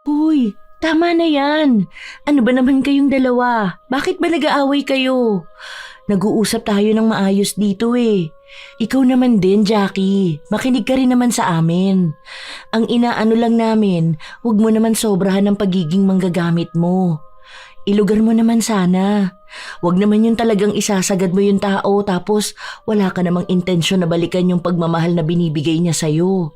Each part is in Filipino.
Uy, tama na yan. Ano ba naman kayong dalawa? Bakit ba nag-aaway kayo? Nag-uusap tayo ng maayos dito eh. Ikaw naman din, Jackie. Makinig ka rin naman sa amin. Ang inaano lang namin, huwag mo naman sobrahan ng pagiging manggagamit mo. Ilugar mo naman sana. Huwag naman yung talagang isasagad mo yung tao tapos wala ka namang intensyon na balikan yung pagmamahal na binibigay niya sa'yo.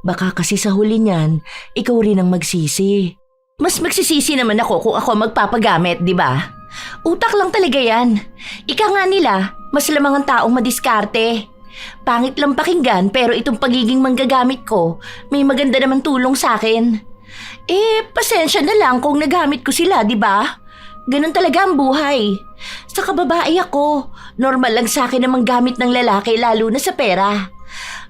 Baka kasi sa huli niyan, ikaw rin ang magsisi. Mas magsisisi naman ako kung ako magpapagamit, di ba? Utak lang talaga yan. Ika nga nila, mas lamang ang taong madiskarte. Pangit lang pakinggan pero itong pagiging manggagamit ko, may maganda naman tulong sa akin. Pasensya na lang kung nagamit ko sila, di ba? Ganun talaga ang buhay. Sa kababae ako, normal lang sa akin namang gamit ng lalaki lalo na sa pera.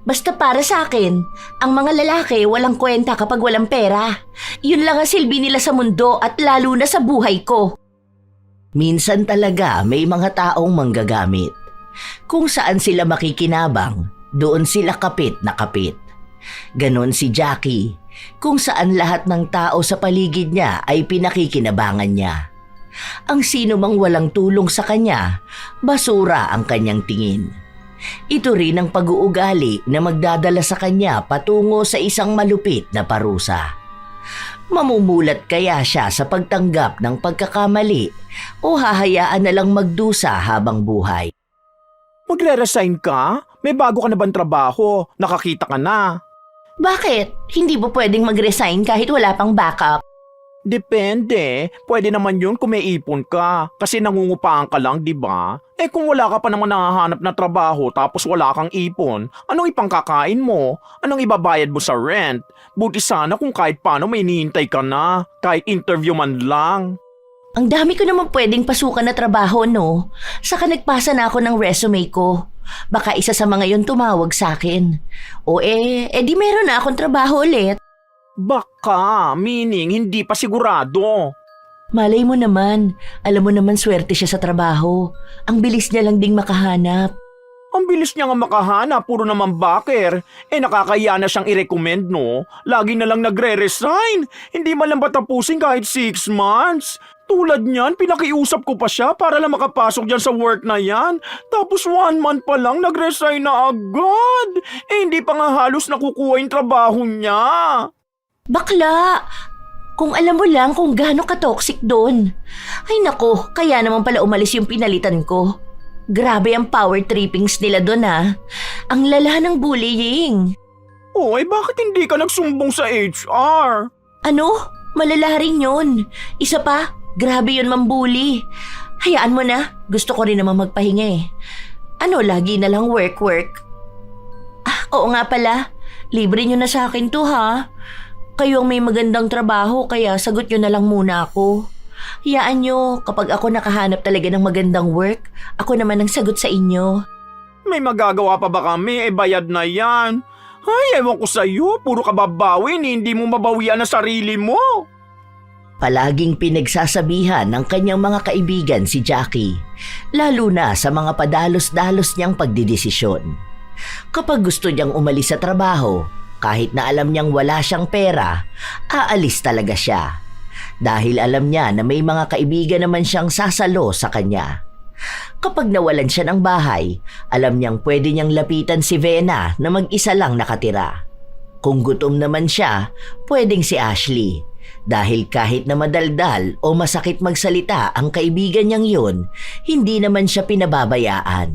Basta para sa akin, ang mga lalaki walang kwenta kapag walang pera. Yun lang ang silbi nila sa mundo at lalo na sa buhay ko. Minsan talaga may mga taong manggagamit. Kung saan sila makikinabang, doon sila kapit na kapit. Ganon si Jackie, kung saan lahat ng tao sa paligid niya ay pinakikinabangan niya. Ang sino mang walang tulong sa kanya, basura ang kanyang tingin. Ito rin ang pag-uugali na magdadala sa kanya patungo sa isang malupit na parusa. Mamumulat kaya siya sa pagtanggap ng pagkakamali o hahayaan na lang magdusa habang buhay? Magre-resign ka? May bago ka na bang trabaho? Nakakita ka na? Bakit? Hindi ba pwedeng mag-resign kahit wala pang backup? Depende. Pwede naman yun kung may ipon ka. Kasi nangungupaan ka lang, di ba? Kung wala ka pa naman nahahanap na trabaho tapos wala kang ipon, anong ipangkakain mo? Anong ibabayad mo sa rent? Buti sana kung kahit paano may hinihintay ka na. Kahit interview man lang. Ang dami ko naman pwedeng pasukan na trabaho, no? Saka nagpasa na ako ng resume ko. Baka isa sa mga yun tumawag sa akin. Di meron na akong trabaho ulit. Baka, meaning hindi pa sigurado. Malay mo naman, alam mo naman swerte siya sa trabaho. Ang bilis niya lang ding makahanap. Ang bilis niya nga makahanap, puro naman baker. Nakakaya na siyang i-recommend, no? Lagi na lang nagre-resign. Hindi man lang ba tapusin kahit 6 months? Tulad niyan, pinakiusap ko pa siya para lang makapasok dyan sa work na yan. Tapos 1 month pa lang, nag-resign na agad. Hindi pa nga halos nakukuha yung trabaho niya. Bakla! Kung alam mo lang kung gaano ka-toxic doon. Ay nako, kaya naman pala umalis yung pinalitan ko. Grabe ang power trippings nila doon ha. Ang lala ng bullying. Bakit hindi ka nagsumbong sa HR? Ano? Malala rin yun. Isa pa, grabe yun mambully. Hayaan mo na, gusto ko rin naman magpahinga eh. Lagi na lang work. Oo nga pala, libre nyo na sa akin to ha. Kayo ang may magandang trabaho kaya sagot nyo na lang muna ako. Hayaan nyo, kapag ako nakahanap talaga ng magandang work, ako naman ang sagot sa inyo. May magagawa pa ba kami? Bayad na yan. Ay, ewan ko sa'yo. Puro kababawin, hindi mo mabawian ang sarili mo. Palaging pinagsasabihan ng kanyang mga kaibigan si Jackie, lalo na sa mga padalos-dalos niyang pagdidesisyon. Kapag gusto niyang umalis sa trabaho, kahit na alam niyang wala siyang pera, aalis talaga siya. Dahil alam niya na may mga kaibigan naman siyang sasalo sa kanya. Kapag nawalan siya ng bahay, alam niyang pwede niyang lapitan si Vena na mag-isa lang nakatira. Kung gutom naman siya, pwedeng si Ashley. Dahil kahit na madaldal o masakit magsalita ang kaibigan niyang yun, hindi naman siya pinababayaan.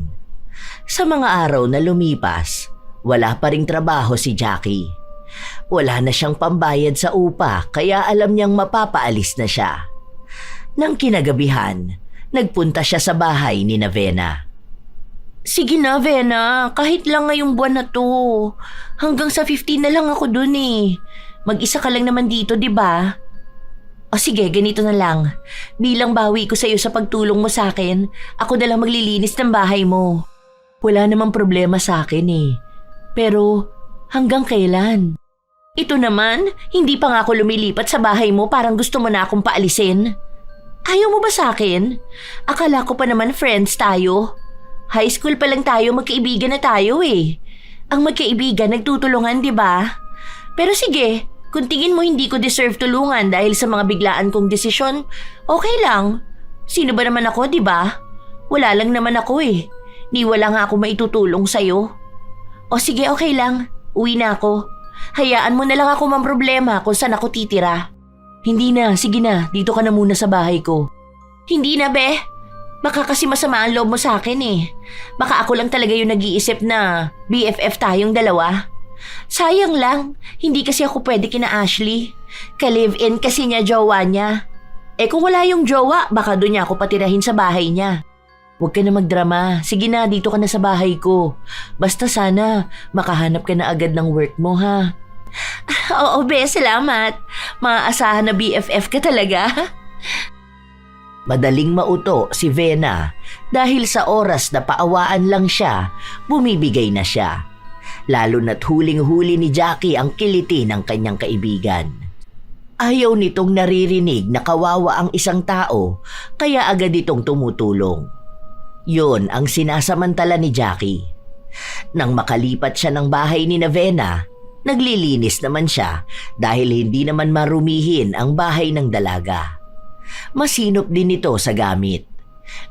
Sa mga araw na lumipas, wala pa ring trabaho si Jackie. Wala na siyang pambayad sa upa kaya alam niyang mapapaalis na siya. Nang kinagabihan, nagpunta siya sa bahay ni Vena. Sige na, Vena. Kahit lang ngayong buwan na to. Hanggang sa 15 na lang ako dun eh. Mag-isa ka lang naman dito, di ba? O sige, ganito na lang. Bilang bawi ko sa'yo sa pagtulong mo sa akin, ako na lang maglilinis ng bahay mo. Wala namang problema sa akin eh. Pero hanggang kailan? Ito naman, hindi pa nga ako lumilipat sa bahay mo, parang gusto mo na akong paalisin. Ayaw mo ba sa akin? Akala ko pa naman friends tayo. High school pa lang tayo, magkaibigan na tayo eh. Ang magkaibigan nagtutulungan, di ba? Pero sige, Kung tingin mo hindi ko deserve tulungan dahil sa mga biglaan kong desisyon, okay lang. Sino ba naman ako, di ba? Wala lang naman ako eh. Ni wala nga ako maitutulong sa'yo. O sige, okay lang. Uwi na ako. Hayaan mo na lang ako mamroblema kung saan ako titira. Hindi na, sige na. Dito ka na muna sa bahay ko. Hindi na, be. Baka kasi masama ang loob mo sa akin eh. Baka ako lang talaga yung nag-iisip na BFF tayong dalawa. Sayang lang, hindi kasi ako pwede kina Ashley. Ka-live-in kasi niya jowa niya. Eh kung wala yung jowa, baka doon niya ako patirahin sa bahay niya. Huwag ka na magdrama. Sige na, dito ka na sa bahay ko. Basta sana, makahanap ka na agad ng work mo ha. Oo, be, salamat. Maaasahan na BFF ka talaga. Madaling mauto si Vena dahil sa oras na paawaan lang siya, bumibigay na siya. Lalo na't huling-huli ni Jackie ang kiliti ng kanyang kaibigan. Ayaw nitong naririnig na kawawa ang isang tao, kaya agad itong tumutulong. Yun ang sinasamantala ni Jackie. Nang makalipat siya ng bahay ni Vena, naglilinis naman siya dahil hindi naman marumihin ang bahay ng dalaga. Masinop din ito sa gamit.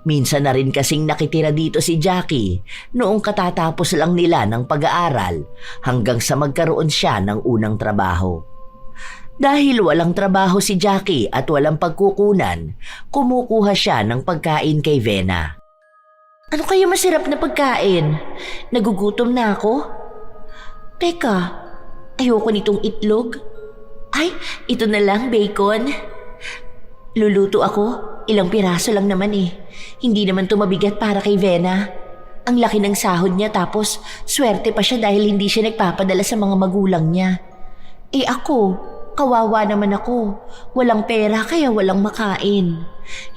Minsan na rin kasing nakitira dito si Jackie noong katatapos lang nila ng pag-aaral hanggang sa magkaroon siya ng unang trabaho. Dahil walang trabaho si Jackie at walang pagkukunan, kumukuha siya ng pagkain kay Vena. Ano kaya masarap na pagkain? Nagugutom na ako. Teka, ayoko nitong itlog. Ay, ito na lang, bacon. Luluto ako. Ilang piraso lang naman eh. Hindi naman to mabigat para kay Vena. Ang laki ng sahod niya tapos swerte pa siya dahil hindi siya nagpapadala sa mga magulang niya. Eh ako, kawawa naman ako. Walang pera kaya walang makain.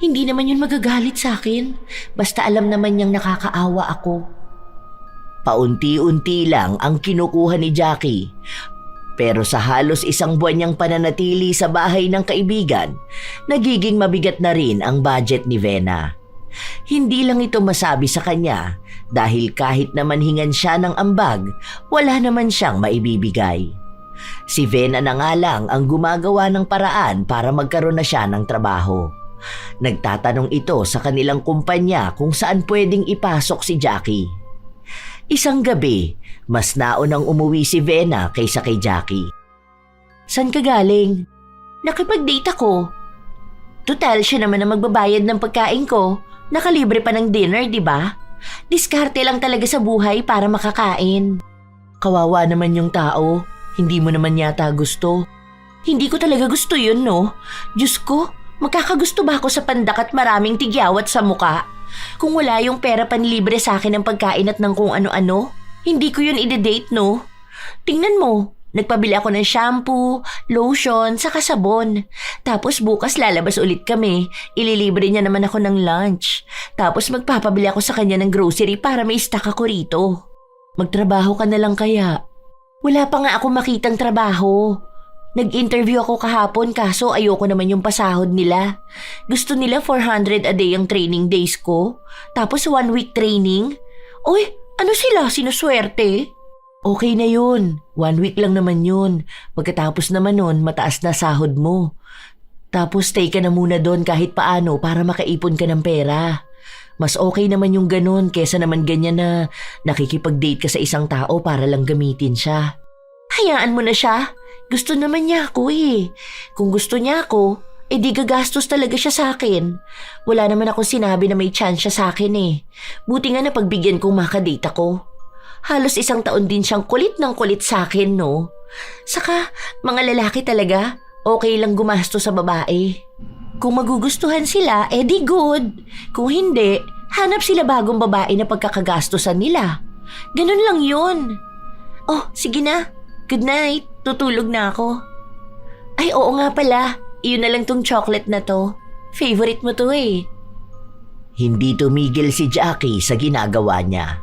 Hindi naman yun magagalit sa akin. Basta alam naman niyang nakakaawa ako. Paunti-unti lang ang kinukuha ni Jackie. Pero sa halos isang buwan niyang pananatili sa bahay ng kaibigan, nagiging mabigat na rin ang budget ni Vena. Hindi lang ito masabi sa kanya dahil kahit naman hingan siya ng ambag, wala naman siyang maibibigay. Si Vena na nga lang ang gumagawa ng paraan para magkaroon na siya ng trabaho. Nagtatanong ito sa kanilang kumpanya kung saan pwedeng ipasok si Jackie. Isang gabi, mas naunang umuwi si Vena kaysa kay Jackie. Saan ka galing? Nakipag-date ako. Total, siya naman ang magbabayad ng pagkain ko. Nakalibre pa ng dinner, di ba? Diskarte lang talaga sa buhay para makakain. Kawawa naman yung tao. Hindi mo naman yata gusto. Hindi ko talaga gusto yun, no? Diyos ko, magkakagusto ba ako sa pandak at maraming tigyawat sa muka? Kung wala yung pera panlibre sa akin ng pagkain at ng kung ano-ano, hindi ko yun ide-date, no? Tingnan mo, nagpabili ako ng shampoo, lotion, saka sabon. Tapos bukas lalabas ulit kami, ililibre niya naman ako ng lunch. Tapos magpapabili ako sa kanya ng grocery para may stock ako rito. Magtrabaho ka na lang kaya. Wala pa nga akong makitang trabaho. Nag-interview ako kahapon kaso ayoko naman yung pasahod nila. Gusto nila 400 a day ang training days ko. Tapos 1 week training. Uy, ano sila? Sinuswerte? Okay na yun. 1 week lang naman yun. Pagkatapos naman nun, mataas na sahod mo. Tapos stay ka na muna doon kahit paano para makaipon ka ng pera. Mas okay naman yung ganun kesa naman ganyan na nakikipag-date ka sa isang tao para lang gamitin siya. Hayaan mo na siya. Gusto naman niya ako eh. Kung gusto niya ako, di gagastos talaga siya sa akin. Wala naman akong sinabi na may chance siya sa akin eh. Buti nga na pagbigyan kong makadate ako. Halos 1 taon din siyang kulit ng kulit sa akin, no? Saka, mga lalaki talaga, okay lang gumasto sa babae. Kung magugustuhan sila, di good. Kung hindi, hanap sila bagong babae na pagkakagastosan nila. Ganun lang yun. Oh, sige na. Good night. Tutulog na ako. Ay, oo nga pala. Iyon na lang tong chocolate na to. Favorite mo to eh. Hindi tumigil si Jackie sa ginagawa niya.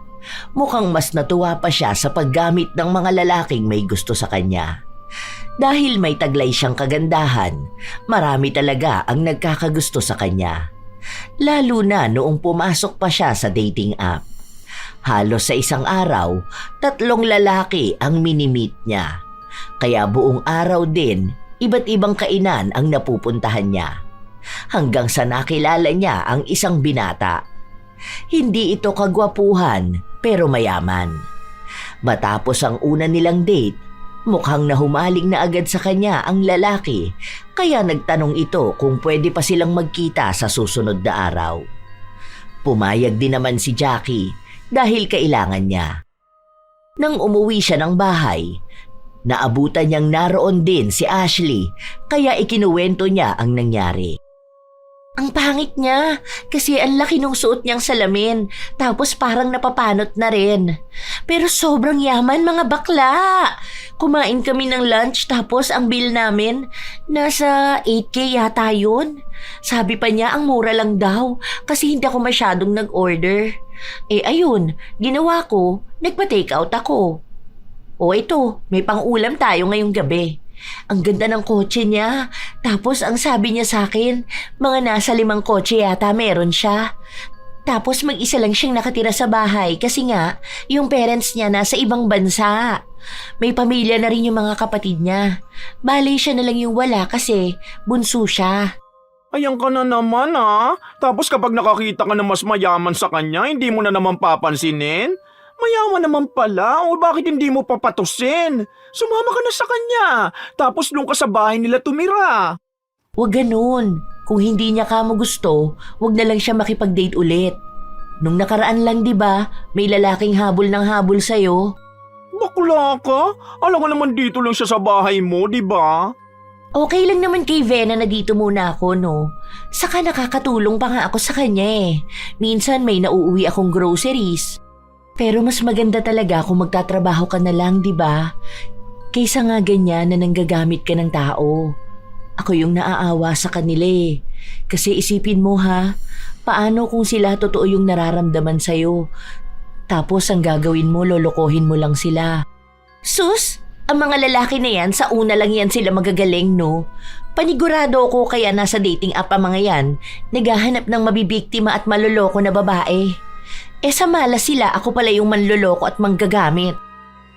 Mukhang mas natuwa pa siya sa paggamit ng mga lalaking may gusto sa kanya. Dahil may taglay siyang kagandahan, marami talaga ang nagkakagusto sa kanya. Lalo na noong pumasok pa siya sa dating app. Halos sa isang araw, 3 lalaki ang minimit niya. Kaya buong araw din, iba't ibang kainan ang napupuntahan niya. Hanggang sa nakilala niya ang isang binata. Hindi ito kagwapuhan pero mayaman. Matapos ang una nilang date, mukhang nahumaling na agad sa kanya ang lalaki kaya nagtanong ito kung pwede pa silang magkita sa susunod na araw. Pumayag din naman si Jackie dahil kailangan niya. Nang umuwi siya ng bahay, naabutan niyang naroon din si Ashley kaya ikinuwento niya ang nangyari. Ang pangit niya kasi ang laki nung suot niyang salamin tapos parang napapanot na rin. Pero sobrang yaman mga bakla. Kumain kami ng lunch tapos ang bill namin nasa 8K yata yun. Sabi pa niya ang mura lang daw kasi hindi ako masyadong nag-order. Eh ayun, ginawa ko, nagpa-take out ako. O ito, may pang-ulam tayo ngayong gabi. Ang ganda ng kotse niya. Tapos ang sabi niya sa akin, mga nasa 5 kotse yata meron siya. Tapos mag-isa lang siyang nakatira sa bahay kasi nga, yung parents niya nasa ibang bansa. May pamilya na rin yung mga kapatid niya. Bale siya na lang yung wala kasi bunso siya. Ayan ka na naman Tapos kapag nakakita ka na mas mayaman sa kanya, hindi mo na naman papansinin? Mayaman naman pala, o bakit hindi mo papatusin? Sumama ka na sa kanya, tapos doon ka sa bahay nila tumira. Huwag ganun. Kung hindi niya kamo gusto, huwag na lang siya makipag-date ulit. Nung nakaraan lang 'di ba, may lalaking habol ng habol sa'yo. Bakla ka? Alam nga naman dito lang siya sa bahay mo, di ba? Okay lang naman kay Vena na dito muna ako, no? Saka nakakatulong pa nga ako sa kanya eh. Minsan may nauuwi akong groceries. Pero mas maganda talaga kung magtatrabaho ka na lang, di ba? Kaysa nga ganyan na nanggagamit ka ng tao. Ako yung naaawa sa kanila eh. Kasi isipin mo ha, paano kung sila totoo yung nararamdaman sa'yo? Tapos ang gagawin mo, lolokohin mo lang sila. Sus! Ang mga lalaki na yan, sa una lang yan sila magagaling, no? Panigurado ako kaya nasa dating app ang mga yan, naghahanap ng mabibiktima at maloloko na babae. Eh sa malas sila, ako pala yung manloloko at manggagamit.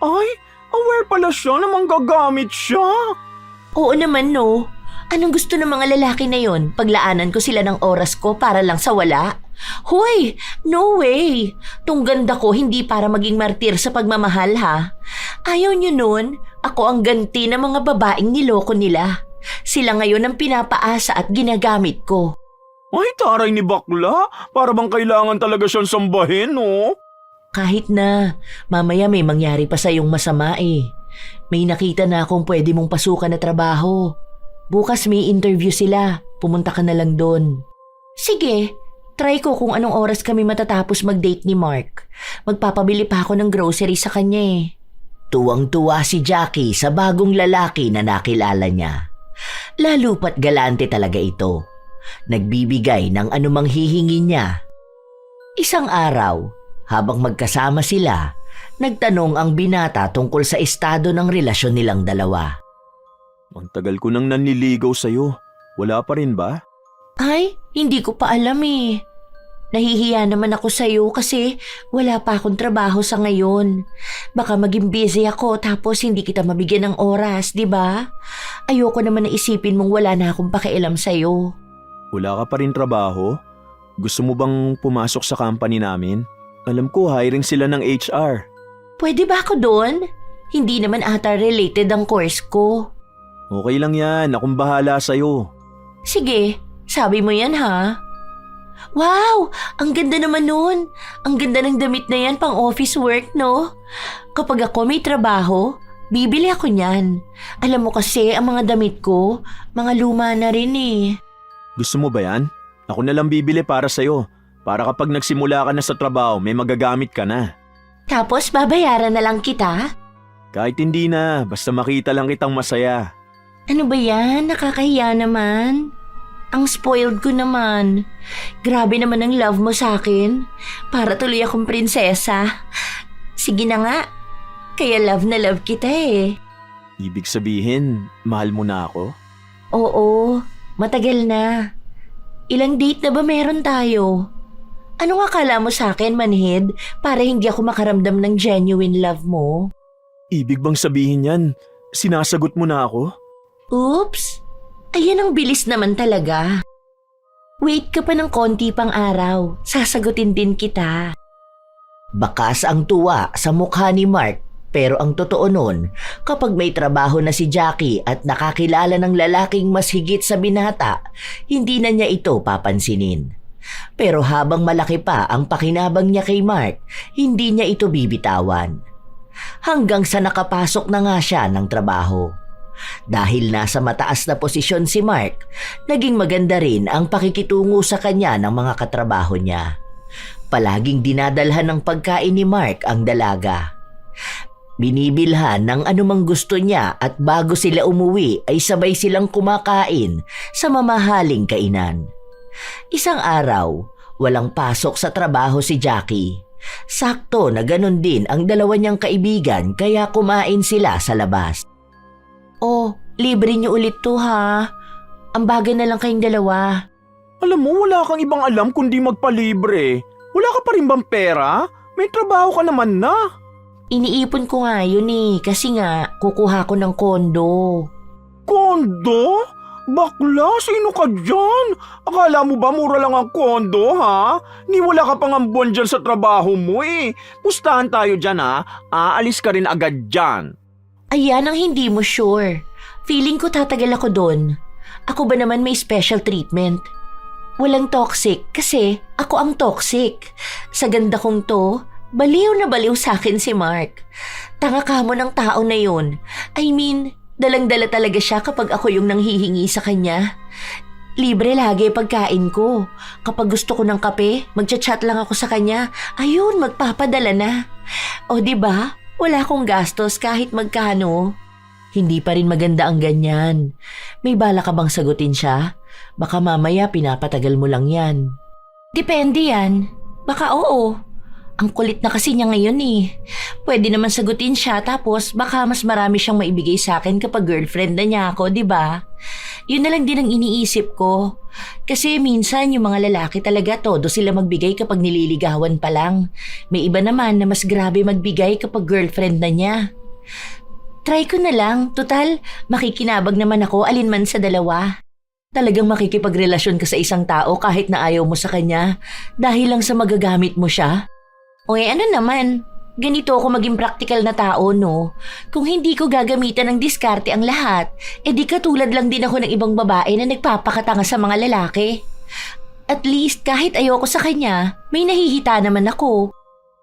Ay, aware pala siya na manggagamit siya. Oo naman no. Anong gusto ng mga lalaki na yon? Paglaanan ko sila ng oras ko para lang sa wala? Hoy, no way. Tung ganda ko hindi para maging martir sa pagmamahal ha. Ayaw nyo nun, ako ang ganti ng mga babaeng niloko nila. Sila ngayon ang pinapaasa at ginagamit ko. Ay, taray ni bakla. Para bang kailangan talaga siyang sambahin, no? Kahit na, mamaya may mangyari pa sa'yong masama eh. May nakita na akong pwede mong pasukan na trabaho. Bukas may interview sila, pumunta ka na lang doon. Sige, try ko kung anong oras kami matatapos mag-date ni Mark. Magpapabili pa ako ng grocery sa kanya eh. Tuwang-tuwa si Jackie sa bagong lalaki na nakilala niya. Lalo pat galante talaga ito. Nagbibigay ng anumang hihingi niya. Isang araw, habang magkasama sila, nagtanong ang binata tungkol sa estado ng relasyon nilang dalawa. Ang tagal ko nang nanliligaw sa'yo. Wala pa rin ba? Ay, hindi ko pa alam eh. Nahihiya naman ako sa'yo kasi wala pa akong trabaho sa ngayon. Baka maging busy ako tapos hindi kita mabigyan ng oras, di ba? Ayoko naman na isipin mong wala na akong pakialam sa'yo. Wala ka pa rin trabaho? Gusto mo bang pumasok sa company namin? Alam ko hiring sila ng HR. Pwede ba ako doon? Hindi naman ata related ang course ko. Okay lang yan, akong bahala sa'yo. Sige, sabi mo yan ha? Wow! Ang ganda naman nun. Ang ganda ng damit na yan pang office work, no? Kapag ako may trabaho, bibili ako niyan. Alam mo kasi, ang mga damit ko, mga luma na rin eh. Gusto mo ba yan? Ako na lang bibili para sa'yo. Para kapag nagsimula ka na sa trabaho, may magagamit ka na. Tapos babayaran na lang kita? Kahit hindi na, basta makita lang kitang masaya. Ano ba yan? Nakakahiya naman. Ang spoiled ko naman. Grabe naman ang love mo sa akin. Para tuloy akong prinsesa. Sige na nga. Kaya love na love kita eh. Ibig sabihin, mahal mo na ako? Oo, matagal na. Ilang date na ba meron tayo? Anong akala mo sa akin, manhid, para hindi ako makaramdam ng genuine love mo? Ibig bang sabihin yan, Sinasagot mo na ako? Oops! Ayan ang bilis naman talaga. Wait ka pa ng konti pang araw. Sasagutin din kita. Bakas ang tuwa sa mukha ni Mark, pero ang totoo nun, kapag may trabaho na si Jackie at nakakilala ng lalaking mas higit sa binata, hindi na niya ito papansinin. Pero habang malaki pa ang pakinabang niya kay Mark, hindi niya ito bibitawan. Hanggang sa nakapasok na nga siya ng trabaho. Dahil nasa mataas na posisyon si Mark, naging maganda rin ang pakikitungo sa kanya ng mga katrabaho niya. Palaging dinadalhan ng pagkain ni Mark ang dalaga. Binibilhan ng anumang gusto niya at bago sila umuwi ay sabay silang kumakain sa mamahaling kainan. Isang araw, walang pasok sa trabaho si Jackie. Sakto na ganun din ang dalawa niyang kaibigan kaya kumain sila sa labas. Oh, libre niyo ulit to ha. Ang bagay na lang kayong dalawa. Alam mo, wala kang ibang alam kundi magpalibre. Wala ka pa rin bang pera? May trabaho ka naman na. Iniipon ko nga yun kasi nga kukuha ko ng kondo. Kondo? Bakla, sino ka dyan? Akala mo ba mura lang ang kondo, ha? Ni wala ka pang ambon dyan sa trabaho mo eh. Pustahan tayo dyan, ha? Aalis ka rin agad dyan. Ayan ang hindi mo sure. Feeling ko tatagal ako doon. Ako ba naman may special treatment? Walang toxic kasi ako ang toxic. Sa ganda kong to, baliw na baliw sa akin si Mark. Tanga ka mo ng tao na yun. I mean, dalang-dala talaga siya kapag ako yung nanghihingi sa kanya. Libre lagi pagkain ko. Kapag gusto ko ng kape, magchat-chat lang ako sa kanya. Ayun, magpapadala na. O diba? Wala akong gastos kahit magkano. Hindi pa rin maganda ang ganyan. May bala ka bang sagutin siya? Baka mamaya pinapatagal mo lang yan. Depende yan. Baka oo. Ang kulit na kasi niya ngayon Pwede naman sagutin siya tapos baka mas marami siyang maibigay sa akin kapag girlfriend na niya ako, di ba? Yun na lang din ang iniisip ko. Kasi minsan yung mga lalaki talaga todo sila magbigay kapag nililigawan pa lang. May iba naman na mas grabe magbigay kapag girlfriend na niya. Try ko na lang. Total, makikinabag naman ako alinman sa dalawa. Talagang makikipagrelasyon ka sa isang tao kahit na ayaw mo sa kanya dahil lang sa magagamit mo siya? Oy, ano naman? Ganito ako maging practical na tao, no? Kung hindi ko gagamitan ng diskarte ang lahat, di katulad lang din ako ng ibang babae na nagpapakatanga sa mga lalaki. At least kahit ayoko sa kanya, may nahihita naman ako.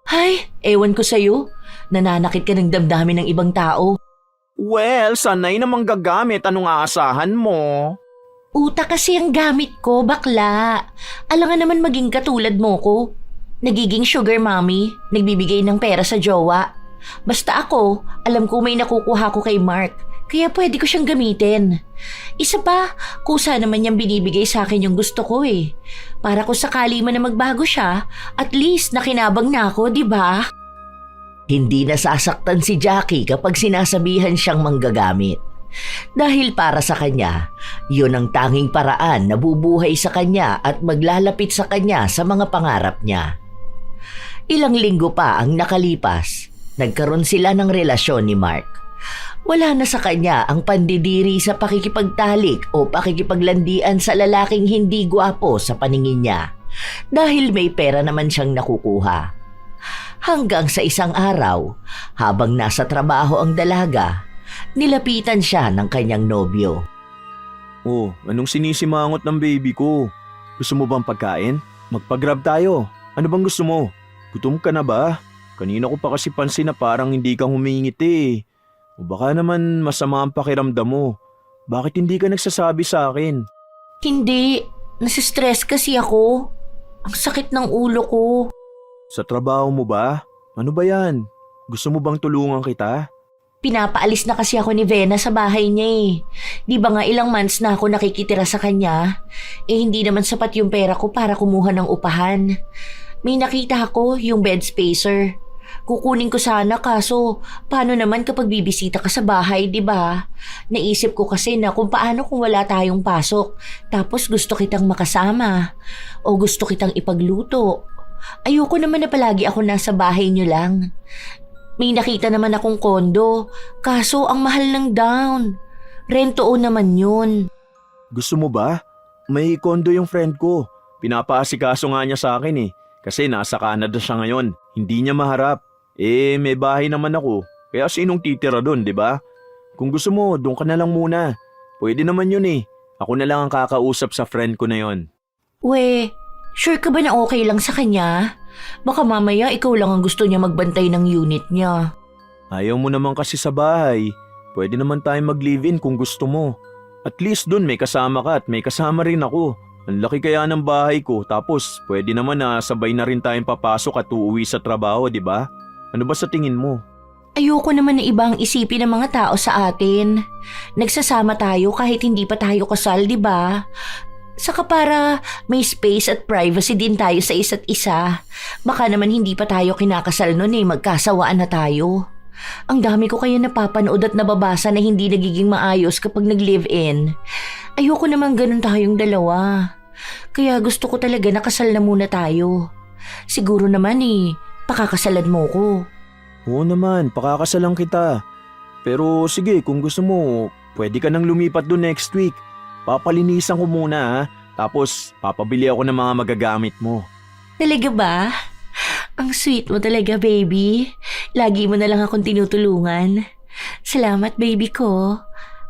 Ay, ewan ko sa'yo. Nananakit ka ng damdamin ng ibang tao. Well, sanay namang gagamit. Anong aasahan mo? Utak kasi ang gamit ko, bakla. Alangan naman maging katulad mo ko. Nagiging sugar mommy, nagbibigay ng pera sa jowa. Basta ako, alam ko may nakukuha ko kay Mark, kaya pwede ko siyang gamitin. Isa pa, kusa naman niyang binibigay sa akin yung gusto ko Para kung sakali man na magbago siya, at least nakinabang na ako, di ba? Hindi nasasaktan si Jackie kapag sinasabihan siyang manggagamit. Dahil para sa kanya, yun ang tanging paraan na bubuhay sa kanya at maglalapit sa kanya sa mga pangarap niya. Ilang linggo pa ang nakalipas, nagkaroon sila ng relasyon ni Mark. Wala na sa kanya ang pandidiri sa pakikipagtalik o pakikipaglandian sa lalaking hindi gwapo sa paningin niya dahil may pera naman siyang nakukuha. Hanggang sa isang araw, habang nasa trabaho ang dalaga, nilapitan siya ng kanyang nobyo. Oh, anong sinisimangot ng baby ko? Gusto mo bang pagkain? Magpa-grab tayo. Ano bang gusto mo? Gutom ka na ba? Kanina ko pa kasi pansin na parang hindi ka humingiti. O baka naman masama ang pakiramdam mo. Bakit hindi ka nagsasabi sa akin? Hindi, nasistress kasi ako. Ang sakit ng ulo ko. Sa trabaho mo ba? Ano ba yan? Gusto mo bang tulungan kita? Pinapaalis na kasi ako ni Vena sa bahay niya Di ba nga ilang months na ako nakikitira sa kanya? Hindi naman sapat yung pera ko para kumuha ng upahan. May nakita ako yung bed spacer. Kukunin ko sana kaso paano naman kapag bibisita ka sa bahay, di ba? Naisip ko kasi na kung paano kung wala tayong pasok tapos gusto kitang makasama o gusto kitang ipagluto. Ayoko naman na palagi ako nasa bahay niyo lang. May nakita naman akong kondo, kaso ang mahal ng down. Rento naman yun. Gusto mo ba? May kondo yung friend ko. Pinapaasikaso nga niya sa akin eh. Kasi nasa Canada siya ngayon. Hindi niya maharap. May bahay naman ako. Kaya sinong titira doon, di ba? Kung gusto mo, doon ka na lang muna. Pwede naman yun eh. Ako na lang ang kakausap sa friend ko na yon. We, sure ka ba na okay lang sa kanya? Baka mamaya ikaw lang ang gusto niya magbantay ng unit niya. Ayaw mo naman kasi sa bahay. Pwede naman tayong mag-live-in kung gusto mo. At least doon may kasama ka at may kasama rin ako. Ang laki kaya ng bahay ko, tapos pwede naman na sabay na rin tayong papasok at uuwi sa trabaho, di ba? Ano ba sa tingin mo? Ayoko naman na ibang isipin ng mga tao sa atin. Nagsasama tayo kahit hindi pa tayo kasal, di ba? Saka para may space at privacy din tayo sa isa't isa. Baka naman hindi pa tayo kinakasal nun magkasawaan na tayo. Ang dami ko kaya napapanood at nababasa na hindi nagiging maayos kapag nag-live-in. Ayoko naman ganun tayong dalawa. Kaya gusto ko talaga nakasal na muna tayo. Siguro naman pakakasalan mo ko. Oo naman, pakakasalan kita. Pero sige, kung gusto mo, pwede ka nang lumipat doon next week. Papalinisan ko muna ha. Tapos papabili ako ng mga magagamit mo. Talaga ba? Ang sweet mo talaga, baby. Lagi mo na lang akong tinutulungan. Salamat, baby ko.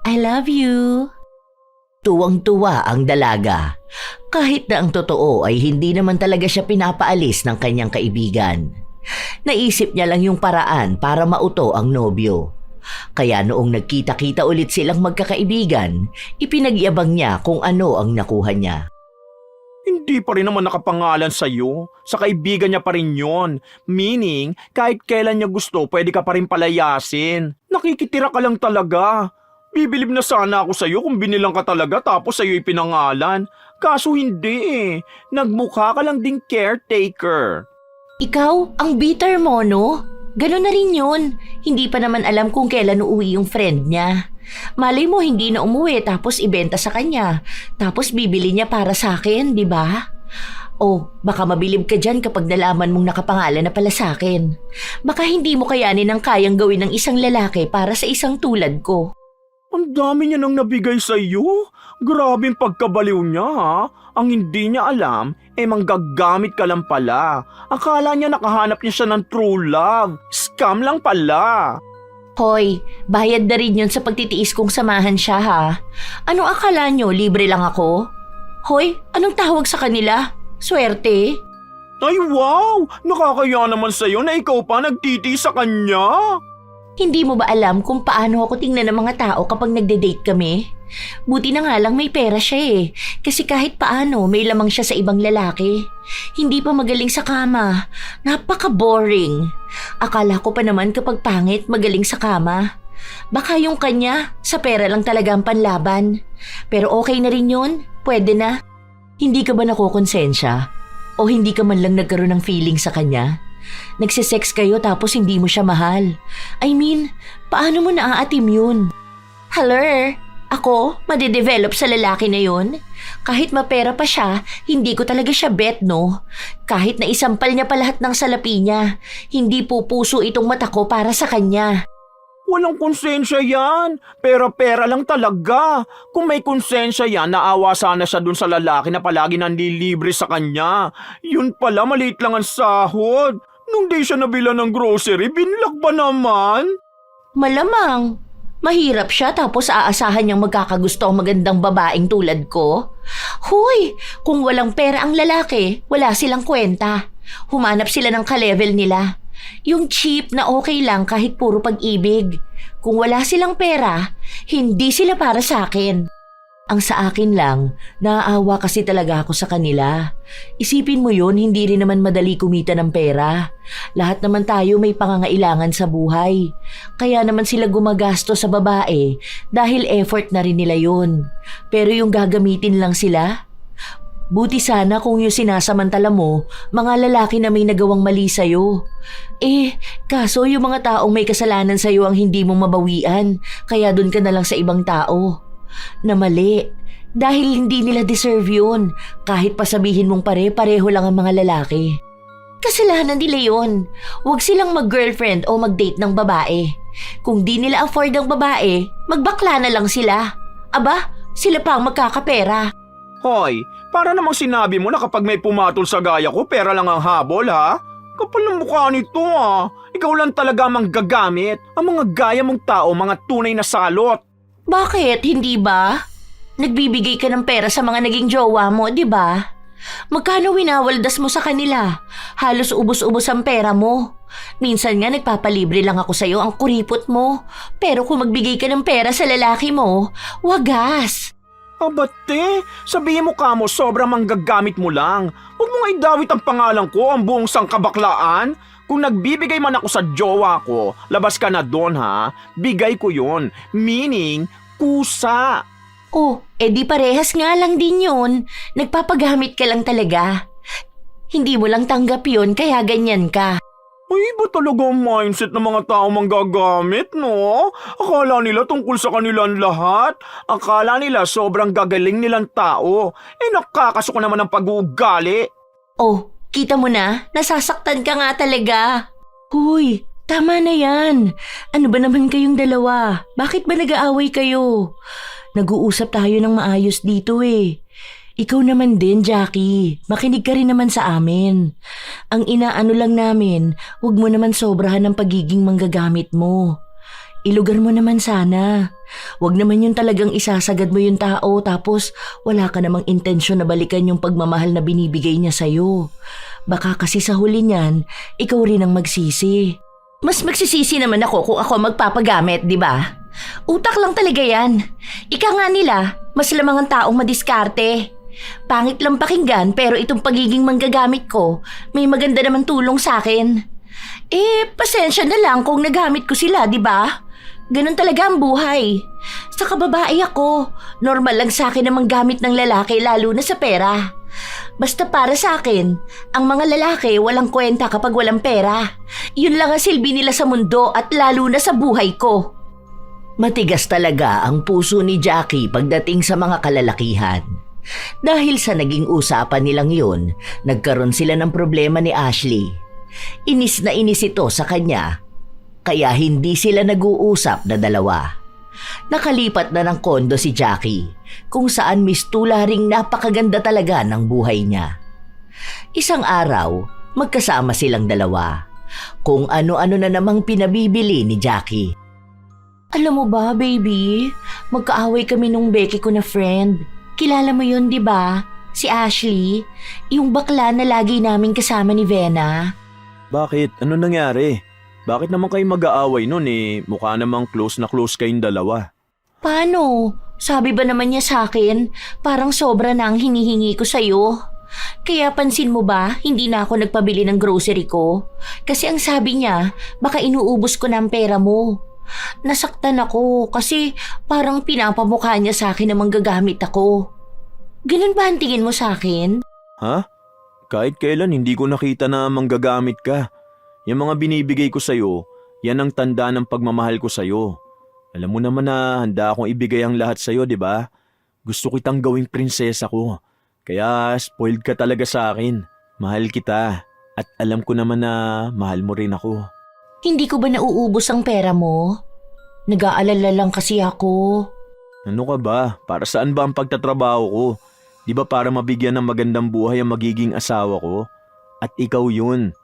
I love you. Tuwang-tuwa ang dalaga. Kahit na ang totoo ay hindi naman talaga siya pinapaalis ng kanyang kaibigan. Naisip niya lang yung paraan para mauto ang nobyo. Kaya noong nagkita-kita ulit silang magkakaibigan, ipinagyabang niya kung ano ang nakuha niya. Hindi pa rin naman nakapangalan sa'yo. Sa kaibigan niya pa rin yon. Meaning, kahit kailan niya gusto, pwede ka pa rin palayasin. Nakikitira ka lang talaga. Bibilib na sana ako sa'yo kung binilang ka talaga tapos sa'yo ipinangalan. Kaso hindi. Nagmukha ka lang ding caretaker. Ikaw, ang bitter mo, no? Ganon na rin yun. Hindi pa naman alam kung kailan uuwi yung friend niya. Malay mo hindi na umuwi tapos ibenta sa kanya. Tapos bibili niya para sa akin, di ba? O, baka mabilib ka dyan kapag nalaman mong nakapangalan na pala sa akin. Baka hindi mo kayanin ang kayang gawin ng isang lalaki para sa isang tulad ko. Ang dami niya nang nabigay sa'yo. Grabing pagkabaliw niya ha. Ang hindi niya alam, manggagamit ka lang pala. Akala niya nakahanap niya siya ng true love. Scam lang pala. Hoy, bayad na rin yun sa pagtitiis kong samahan siya ha. Anong akala nyo, libre lang ako? Hoy, anong tawag sa kanila? Swerte? Ay wow! Nakakaya naman sa'yo na ikaw pa nagtiti sa kanya. Hindi mo ba alam kung paano ako tingnan ng mga tao kapag nagde-date kami? Buti na nga lang may pera siya Kasi kahit paano may lamang siya sa ibang lalaki. Hindi pa magaling sa kama. Napaka-boring. Akala ko pa naman kapag pangit magaling sa kama. Baka yung kanya, sa pera lang talaga ang panlaban. Pero okay na rin yun. Pwede na. Hindi ka ba nakokonsensya? O hindi ka man lang nagkaroon ng feeling sa kanya? Nagsisex kayo tapos hindi mo siya mahal. I mean, paano mo naaatim yun? Hello? Ako, madedevelop sa lalaki na yun? Kahit mapera pa siya, hindi ko talaga siya bet, no? Kahit na isampal niya pa lahat ng salapi niya, hindi pupuso itong mata ko para sa kanya. Walang konsensya yan. Pera-pera lang talaga. Kung may konsensya yan, naawa sana siya dun sa lalaki na palagi nanlilibre sa kanya. Yun pala, maliit lang ang sahod. Nung di siya nabila ng grocery, binlak ba naman? Malamang. Mahirap siya tapos aasahan niyang magkakagusto ang magandang babaeng tulad ko. Hoy, kung walang pera ang lalaki, wala silang kwenta. Humanap sila ng ka-level nila. Yung cheap na okay lang kahit puro pag-ibig. Kung wala silang pera, hindi sila para sa akin. Ang sa akin lang, naaawa kasi talaga ako sa kanila. Isipin mo yun, hindi rin naman madali kumita ng pera. Lahat naman tayo may pangangailangan sa buhay. Kaya naman sila gumagasto sa babae dahil effort na rin nila yun. Pero yung gagamitin lang sila? Buti sana kung yung sinasamantala mo, mga lalaki na may nagawang mali sa'yo. Kaso yung mga taong may kasalanan sa'yo ang hindi mo mabawian, kaya dun ka na lang sa ibang tao. Na mali. Dahil hindi nila deserve yun, kahit pa sabihin mong pare-pareho lang ang mga lalaki. Kasalanan nila yon. Huwag silang mag-girlfriend o mag-date ng babae. Kung di nila afford ang babae, magbakla na lang sila. Aba, sila pa ang magkakapera. Hoy, para namang sinabi mo na kapag may pumatol sa gaya ko, pera lang ang habol ha? Kapal ng mukha nito ah. Ikaw lang talaga manggagamit. Ang mga gaya mong tao, mga tunay na salot. Bakit, hindi ba? Nagbibigay ka ng pera sa mga naging jowa mo, di ba? Magkano winawaldas mo sa kanila? Halos ubos-ubos ang pera mo. Minsan nga nagpapalibre lang ako sa'yo ang kuripot mo. Pero kung magbigay ka ng pera sa lalaki mo, wagas. Abate, sabihin mo kamo sobrang manggagamit mo lang. Huwag mo nga idawit ang pangalan ko, ang buong sangkabaklaan. Kung nagbibigay man ako sa jowa ko, labas ka na doon ha. Bigay ko yon, meaning kusa. Oh, edi parehas nga lang din yun. Nagpapagamit ka lang talaga. Hindi mo lang tanggap yun kaya ganyan ka. Ay, iba talaga ang mindset ng mga tao manggagamit, no? Akala nila tungkol sa kanilang lahat. Akala nila sobrang gagaling nilang tao. Nakakasuko naman ang pag-uugali. Oh, kita mo na? Nasasaktan ka nga talaga. Huy, tama na yan. Ano ba naman kayong dalawa? Bakit ba nag-aaway kayo? Nag-uusap tayo ng maayos dito eh. Ikaw naman din, Jackie. Makinig ka rin naman sa amin. Ang inaano lang namin, huwag mo naman sobrahan ng pagiging manggagamit mo. Ilugar mo naman sana. Huwag naman yung talagang isasagad mo yung tao tapos wala ka namang intensyon na balikan yung pagmamahal na binibigay niya sa'yo. Baka kasi sa huli niyan, ikaw rin ang magsisi. Mas magsisisi naman ako kung ako magpapagamit, di ba? Utak lang talaga yan. Ika nga nila, mas lamang ang taong madiskarte. Pangit lang pakinggan pero itong pagiging manggagamit ko, may maganda naman tulong sa akin. Pasensya na lang kung nagamit ko sila, di ba? Ganun talaga ang buhay. Sa kababae ako, normal lang sa akin na manggamit ng lalaki lalo na sa pera. Basta para sa akin, ang mga lalaki walang kwenta kapag walang pera. Yun lang ang silbi nila sa mundo at lalo na sa buhay ko. Matigas talaga ang puso ni Jackie pagdating sa mga kalalakihan. Dahil sa naging usapan nilang yun, nagkaroon sila ng problema ni Ashley. Inis na inis ito sa kanya, kaya hindi sila nag-uusap na dalawa. Nakalipat na ng kondo si Jackie, kung saan mistula ring napakaganda talaga ng buhay niya. Isang araw, magkasama silang dalawa. Kung ano-ano na namang pinabibili ni Jackie. Alam mo ba, baby? Magkaaway kami nung Becky ko na friend. Kilala mo yun, di ba? Si Ashley, yung bakla na lagi namin kasama ni Vena. Bakit? Ano nangyari? Bakit naman kayo mag-aaway nun Mukha namang close na close kayong dalawa. Paano? Sabi ba naman niya sa akin, parang sobra na ang hinihingi ko sa'yo. Kaya pansin mo ba, hindi na ako nagpabili ng grocery ko? Kasi ang sabi niya, baka inuubos ko na ang pera mo. Nasaktan ako kasi parang pinapamukha niya sa akin na manggagamit ako. Ganun ba ang tingin mo sa akin? Ha? Kahit kailan hindi ko nakita na manggagamit ka. Yung mga binibigay ko sa'yo, yan ang tanda ng pagmamahal ko sa'yo. Alam mo naman na handa akong ibigay ang lahat sa'yo, di ba? Gusto kitang gawing prinsesa ko. Kaya spoiled ka talaga sa akin. Mahal kita. At alam ko naman na mahal mo rin ako. Hindi ko ba nauubos ang pera mo? Nag-aalala lang kasi ako. Ano ka ba? Para saan ba ang pagtatrabaho ko? Di ba para mabigyan ng magandang buhay ang magiging asawa ko? At ikaw yun.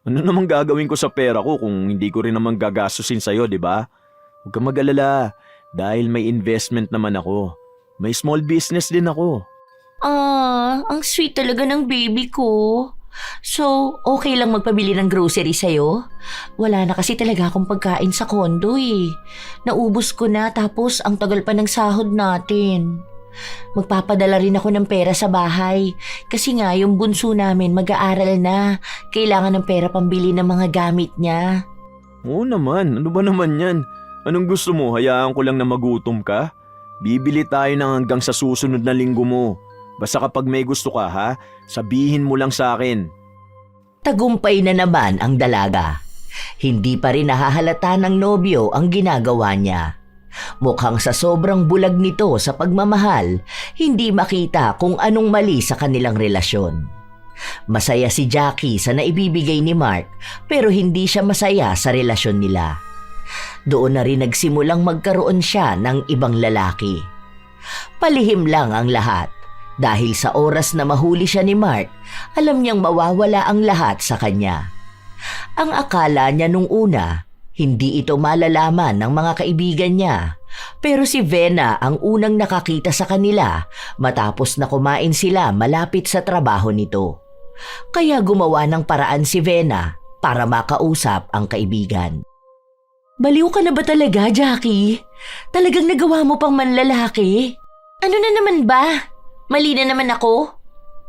Ano namang gagawin ko sa pera ko kung hindi ko rin naman gagastusin sa'yo, di ba? Huwag kang mag-alala dahil may investment naman ako. May small business din ako. Ang sweet talaga ng baby ko. So, okay lang magpabili ng grocery sa'yo? Wala na kasi talaga akong pagkain sa kondo eh. Naubos ko na tapos ang tagal pa ng sahod natin. Magpapadala rin ako ng pera sa bahay kasi nga yung bunso namin mag-aaral na. Kailangan ng pera pambili ng mga gamit niya. Oo naman, ano ba naman yan? Anong gusto mo? Hayaan ko lang na magutom ka? Bibili tayo ng hanggang sa susunod na linggo mo. Basta kapag may gusto ka ha, sabihin mo lang sa akin. Tagumpay na naman ang dalaga. Hindi pa rin nahahalata ng nobyo ang ginagawa niya. Mukhang sa sobrang bulag nito sa pagmamahal, hindi makita kung anong mali sa kanilang relasyon. Masaya si Jackie sa naibibigay ni Mark pero hindi siya masaya sa relasyon nila. Doon na rin nagsimulang magkaroon siya ng ibang lalaki. Palihim lang ang lahat dahil sa oras na mahuli siya ni Mark, alam niyang mawawala ang lahat sa kanya. Ang akala niya nung una, hindi ito malalaman ng mga kaibigan niya. Pero si Vena ang unang nakakita sa kanila matapos na kumain sila malapit sa trabaho nito. Kaya gumawa ng paraan si Vena para makausap ang kaibigan. Baliw ka na ba talaga, Jackie? Talagang nagawa mo pang manlalaki? Ano na naman ba? Mali na naman ako?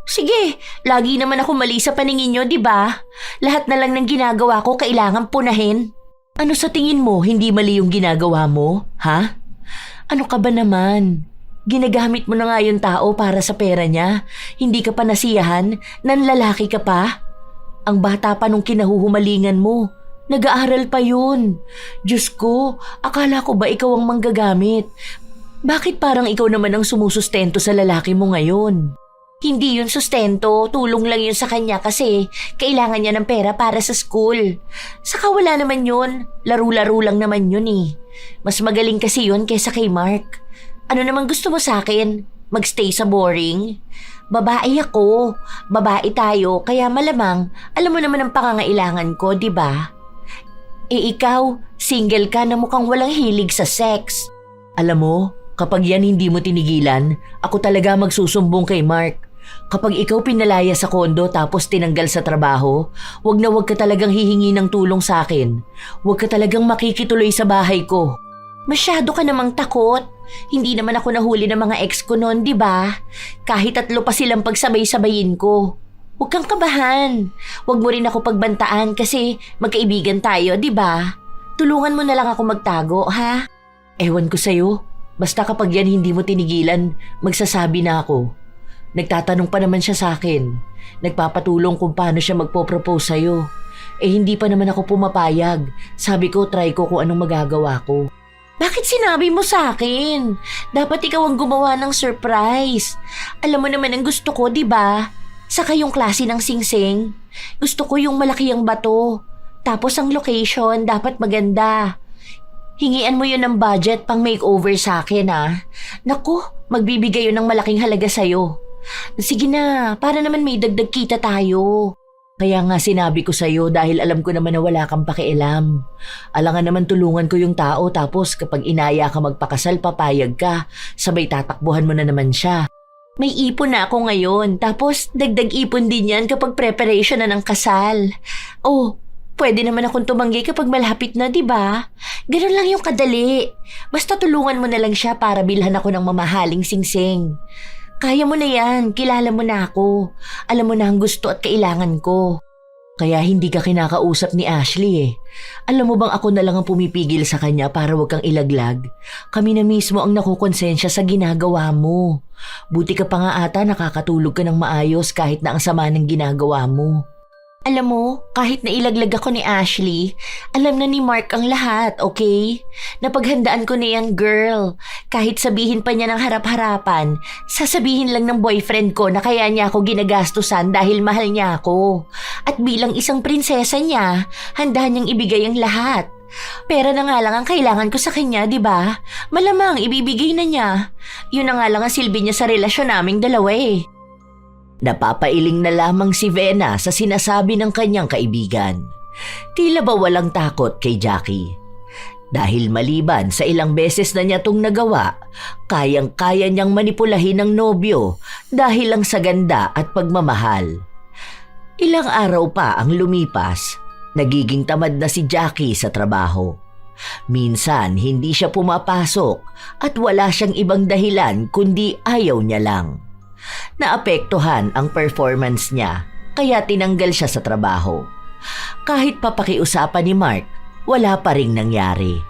Sige, lagi naman ako mali sa paningin nyo, di ba? Lahat na lang ng ginagawa ko kailangan punahin. Ano sa tingin mo, hindi mali yung ginagawa mo? Ha? Ano ka ba naman? Ginagamit mo na nga yung tao para sa pera niya. Hindi ka pa nasiyahan, nanlalaki ka pa. Ang bata pa nung kinahuhumalingan mo. Nag-aaral pa yun. Diyos ko, akala ko ba ikaw ang manggagamit? Bakit parang ikaw naman ang sumusustento sa lalaki mo ngayon? Hindi yun sustento, tulong lang yun sa kanya kasi kailangan niya ng pera para sa school. Saka wala naman yun, laro-laro lang naman yun eh. Mas magaling kasi yun kaysa kay Mark. Ano naman gusto mo sa akin? Magstay sa boring? Babae ako, babae tayo, kaya malamang alam mo naman ang pangangailangan ko, di ba? Ikaw, single ka na mukhang walang hilig sa sex. Alam mo, kapag yan hindi mo tinigilan, ako talaga magsusumbong kay Mark. Kapag ikaw pinalaya sa kondo tapos tinanggal sa trabaho, wag ka talagang hihingi ng tulong sa akin. Wag ka talagang makikituloy sa bahay ko. Masyado ka namang takot. Hindi naman ako nahuli ng mga ex ko noon, di ba? Kahit 3 pa silang pagsabay-sabayin ko. Huwag kang kabahan. Huwag mo rin ako pagbantaan kasi magkaibigan tayo, di ba? Tulungan mo na lang ako magtago, ha? Ewan ko sa'yo. Basta kapag yan hindi mo tinigilan, magsasabi na ako. Nagtatanong pa naman siya sa akin. Nagpapatulong kung paano siya magpo-propose sa'yo. Hindi pa naman ako pumapayag. Sabi ko, try ko kung anong magagawa ko. Bakit sinabi mo sa akin? Dapat ikaw ang gumawa ng surprise. Alam mo naman ang gusto ko, di ba? Saka yung klase ng singsing. Gusto ko yung malaki ang bato. Tapos ang location, dapat maganda. Hingian mo yun ng budget pang makeover sa akin, ha? Naku, magbibigay yun ng malaking halaga sa'yo. Sige na, para naman may dagdag kita tayo. Kaya nga sinabi ko sa'yo dahil alam ko naman na wala kang pakialam. Alangan naman tulungan ko yung tao tapos kapag inaya ka magpakasal papayag ka, sabay tatakbuhan mo na naman siya. May ipon na ako ngayon tapos dagdag ipon din yan kapag preparation na ng kasal. Oh, pwede naman akong tumanggi kapag malapit na, di ba? Ganun lang yung kadali. Basta tulungan mo na lang siya para bilhan ako ng mamahaling singsing. Kaya mo na yan, kilala mo na ako. Alam mo na ang gusto at kailangan ko. Kaya hindi ka kinakausap ni Ashley eh. Alam mo bang ako na lang ang pumipigil sa kanya para wag kang ilaglag? Kami na mismo ang nakukonsensya sa ginagawa mo. Buti ka pa nga ata nakakatulog ka ng maayos kahit na ang sama ng ginagawa mo. Alam mo, kahit nailaglag ako ni Ashley, alam na ni Mark ang lahat, okay? Napaghandaan ko na yan, girl. Kahit sabihin pa niya ng harap-harapan, sasabihin lang ng boyfriend ko na kaya niya ako ginagastusan dahil mahal niya ako. At bilang isang prinsesa niya, handa niyang ibigay ang lahat. Pera na nga lang ang kailangan ko sa kanya, di ba? Malamang ibibigay na niya. Yun na nga lang ang silbi niya sa relasyon naming dalawa eh. Napapailing na lamang si Vena sa sinasabi ng kanyang kaibigan. Tila ba walang takot kay Jackie? Dahil maliban sa ilang beses na niya itong nagawa, kayang-kaya niyang manipulahin ng nobyo dahil lang sa ganda at pagmamahal. Ilang araw pa ang lumipas, nagiging tamad na si Jackie sa trabaho. Minsan hindi siya pumapasok at wala siyang ibang dahilan kundi ayaw niya lang. Naapektuhan ang performance niya kaya tinanggal siya sa trabaho. Kahit papakiusapan ni Mark, wala pa ring nangyari.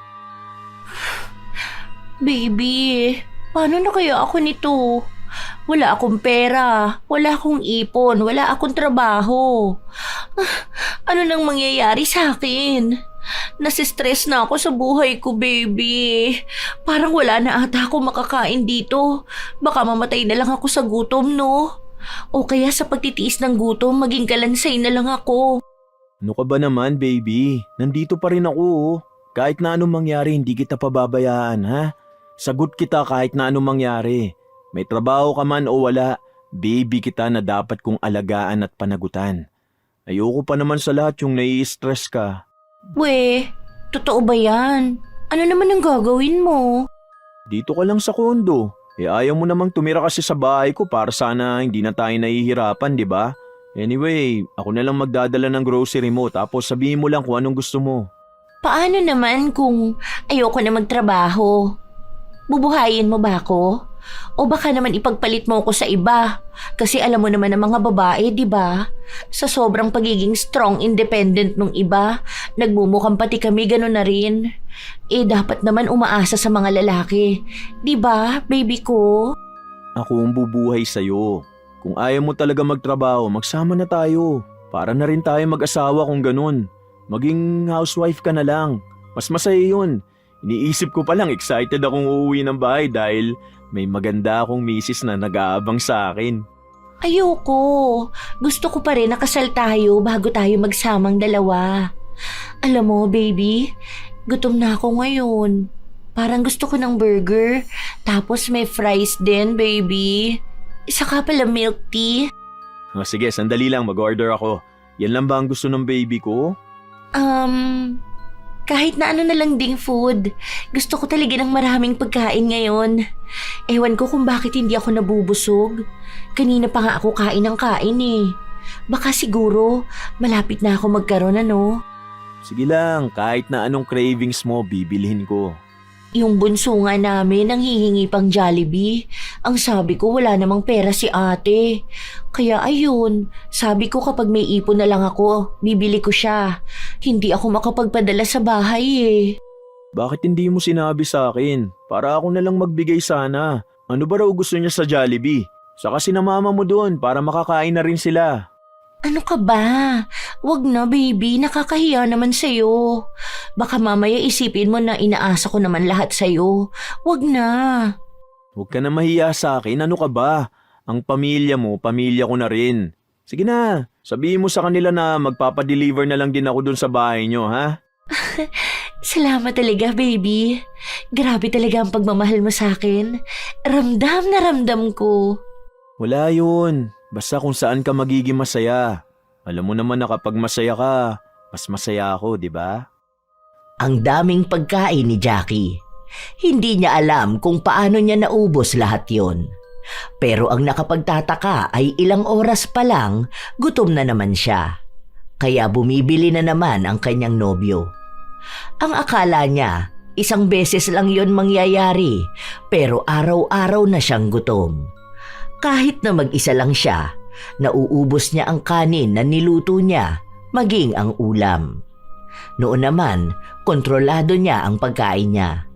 Baby, paano na kaya ako nito? Wala akong pera, wala akong ipon, wala akong trabaho. Ano nang mangyayari sa akin? Nasistress na ako sa buhay ko, baby. Parang wala na ata ako makakain dito. Baka mamatay na lang ako sa gutom, no? O kaya sa pagtitiis ng gutom, maging kalansay na lang ako. Ano ka ba naman, baby? Nandito pa rin ako, oh. Kahit na anong mangyari, hindi kita pababayaan, ha? Sagot kita kahit na anong mangyari. May trabaho ka man o wala, baby kita na dapat kong alagaan at panagutan. Ayoko pa naman sa lahat yung nai-stress ka. We, totoo ba yan? Ano naman ang gagawin mo? Dito ka lang sa kondo. Ayaw mo namang tumira kasi sa bahay ko para sana hindi na tayo nahihirapan, di ba? Anyway, ako na lang magdadala ng grocery mo tapos sabihin mo lang kung anong gusto mo. Paano naman kung ayoko na magtrabaho? Bubuhayin mo ba ako? O baka naman ipagpalit mo ako sa iba? Kasi alam mo naman ang mga babae, di ba? Sa sobrang pagiging strong, independent nung iba, nagmumukhang pati kami gano'n na rin. Dapat naman umaasa sa mga lalaki. Di ba, baby ko? Ako ang bubuhay sa'yo. Kung ayaw mo talaga magtrabaho, magsama na tayo. Para na rin tayo mag-asawa kung ganun. Maging housewife ka na lang. Mas masaya yun. Iniisip ko palang excited akong uuwi ng bahay dahil may maganda akong misis na nag-aabang sa akin. Ayoko. Gusto ko pa rin nakasal tayo bago tayo magsamang dalawa. Alam mo, baby, gutom na ako ngayon. Parang gusto ko ng burger. Tapos may fries din, baby. Isa ka pala milk tea. Sige, sandali lang, mag-order ako. Yan lang ba ang gusto ng baby ko? Kahit na ano na lang ding food. Gusto ko talaga ng maraming pagkain ngayon. Ewan ko kung bakit hindi ako nabubusog. Kanina pa nga ako kain ng kain eh. Baka siguro malapit na ako magkaroon ano. Sige lang, kahit na anong cravings mo, bibilhin ko. Yung bunso nga namin ang hihingi pang Jollibee. Ang sabi ko wala namang pera si ate. Kaya ayun, sabi ko kapag may ipon na lang ako, bibili ko siya. Hindi ako makapagpadala sa bahay eh. Bakit hindi mo sinabi sa akin? Para ako na lang magbigay sana. Ano ba raw gusto niya sa Jollibee? Saka sinamama mo doon para makakain na rin sila. Ano ka ba? Wag na baby, nakakahiya naman sa'yo. Baka mamaya isipin mo na inaasa ko naman lahat sa'yo. Wag na. Huwag ka na mahiya sa akin, ano ka ba? Ang pamilya mo, pamilya ko na rin. Sige na, sabihin mo sa kanila na magpapadeliver na lang din ako dun sa bahay nyo, ha? Salamat talaga baby. Grabe talaga ang pagmamahal mo sa akin. Ramdam na ramdam ko. Wala yun. Basta kung saan ka magiging masaya. Alam mo naman na kapag masaya ka, mas masaya ako, di ba? Ang daming pagkain ni Jackie. Hindi niya alam kung paano niya naubos lahat yon. Pero ang nakapagtataka ay ilang oras pa lang, gutom na naman siya. Kaya bumibili na naman ang kanyang nobyo. Ang akala niya, isang beses lang yon mangyayari, pero araw-araw na siyang gutom. Kahit na mag-isa lang siya, nauubos niya ang kanin na niluto niya, maging ang ulam. Noon naman, kontrolado niya ang pagkain niya.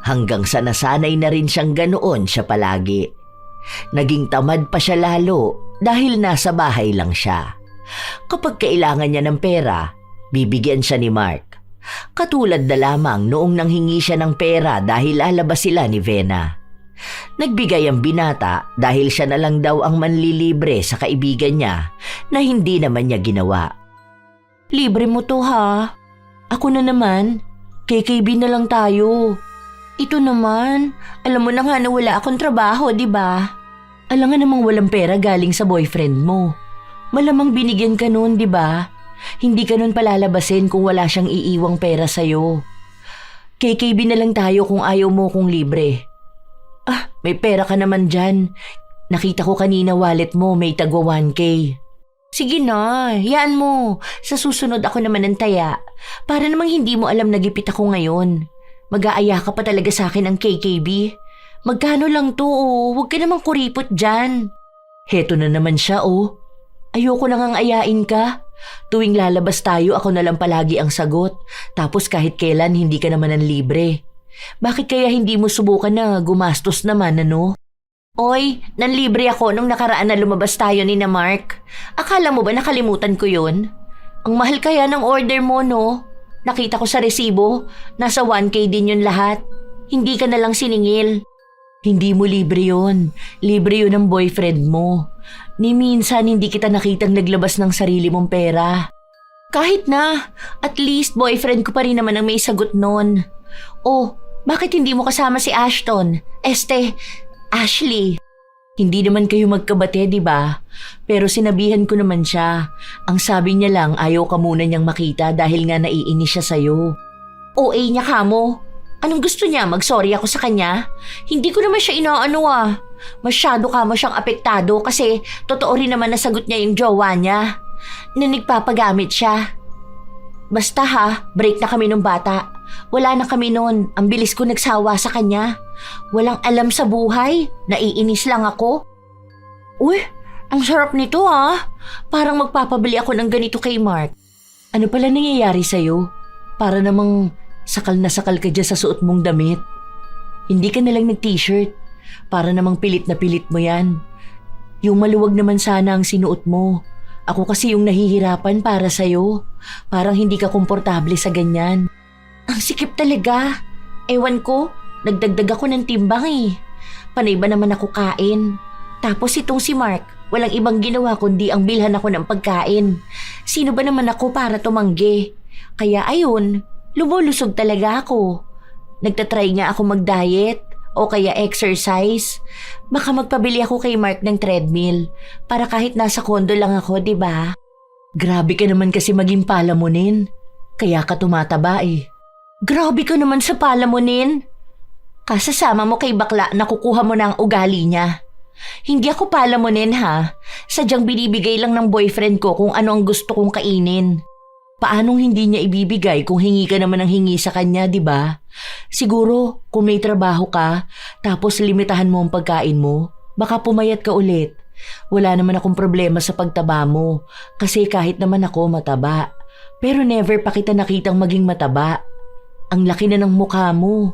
Hanggang sa nasanay na rin siyang ganoon siya palagi. Naging tamad pa siya lalo dahil nasa bahay lang siya. Kapag kailangan niya ng pera, bibigyan siya ni Mark. Katulad na lamang noong nanghingi siya ng pera dahil lalabas sila ni Vena. Nagbigay ang binata dahil siya na lang daw ang manlilibre sa kaibigan niya na hindi naman niya ginawa. Libre mo to ha? Ako na naman, KKB na lang tayo. Ito naman, alam mo na nga na wala akong trabaho, di ba? Alam nga namang walang pera galing sa boyfriend mo. Malamang binigyan ka nun, di ba? Hindi ka nun palalabasin kung wala siyang iiwang pera sa'yo. KKB na lang tayo kung ayaw mo kong libre. May pera ka naman dyan. Nakita ko kanina wallet mo may tagwa 1K. Sige na, yan mo. Sa susunod ako naman ng taya. Para namang hindi mo alam na gipit ako ngayon. Mag-aaya ka pa talaga sa akin ang KKB. Magkano lang to oh, huwag ka namang kuripot dyan. Heto na naman siya oh. Ayoko nang ang ayain ka. Tuwing lalabas tayo ako na lang palagi ang sagot. Tapos kahit kailan hindi ka naman ang libre. Bakit kaya hindi mo subukan na gumastos naman, ano? Oy, nanlibre ako nung nakaraan na lumabas tayo ni na Mark. Akala mo ba nakalimutan ko yun? Ang mahal kaya ng order mo, no? Nakita ko sa resibo, nasa 1K din yun lahat. Hindi ka na lang siningil. Hindi mo libre yun. Libre yun ng boyfriend mo. Ni minsan hindi kita nakitang naglabas ng sarili mong pera. Kahit na, at least boyfriend ko pa rin naman ang may sagot nun. Oh, bakit hindi mo kasama si Ashton? Ashley. Hindi naman kayo magkabate, di ba? Pero sinabihan ko naman siya. Ang sabi niya lang ayaw ka muna niyang makita dahil nga naiinis siya sa'yo. OA niya ka mo. Anong gusto niya? Mag-sorry ako sa kanya? Hindi ko naman siya inaano ah. Masyado ka mo siyang apektado kasi totoo rin naman nasagot niya yung jowa niya. Na nagpapagamit siya. Basta ha, break na kami nung bata. Wala na kami noon. Ang bilis ko nagsawa sa kanya. Walang alam sa buhay. Naiinis lang ako. Uy, ang sarap nito ah. Parang magpapabili ako ng ganito kay Mark. Ano pala nangyayari sa'yo? Para namang sakal na sakal ka dyan sa suot mong damit. Hindi ka nalang nag-t-shirt. Para namang pilit na pilit mo yan. Yung maluwag naman sana ang sinuot mo. Ako kasi yung nahihirapan para sa'yo. Parang hindi ka komportable sa ganyan. Ang sikip talaga. Ewan ko, nagdagdag ako ng timbang eh. Panay ba naman ako kain? Tapos itong si Mark, walang ibang ginawa kundi ang bilhan ako ng pagkain. Sino ba naman ako para tumanggi? Kaya ayun, lumulusog talaga ako. Nagtatry nga ako mag-diet o kaya exercise. Baka magpabili ako kay Mark ng treadmill para kahit nasa kondo lang ako, di ba? Grabe ka naman kasi maging palamunin. Kaya ka tumataba eh. Grabe ka naman sa palamunin. Kasasama mo kay bakla na kukuha mo na ang ugali niya. Hindi ako palamunin ha. Sadyang binibigay lang ng boyfriend ko kung ano ang gusto kong kainin. Paanong hindi niya ibibigay kung hingi ka naman ng hingi sa kanya, di ba? Siguro, kung may trabaho ka, tapos limitahan mo ang pagkain mo, baka pumayat ka ulit. Wala naman akong problema sa pagtaba mo, kasi kahit naman ako mataba. Pero never pa kita nakitang maging mataba. Ang laki na ng mukha mo.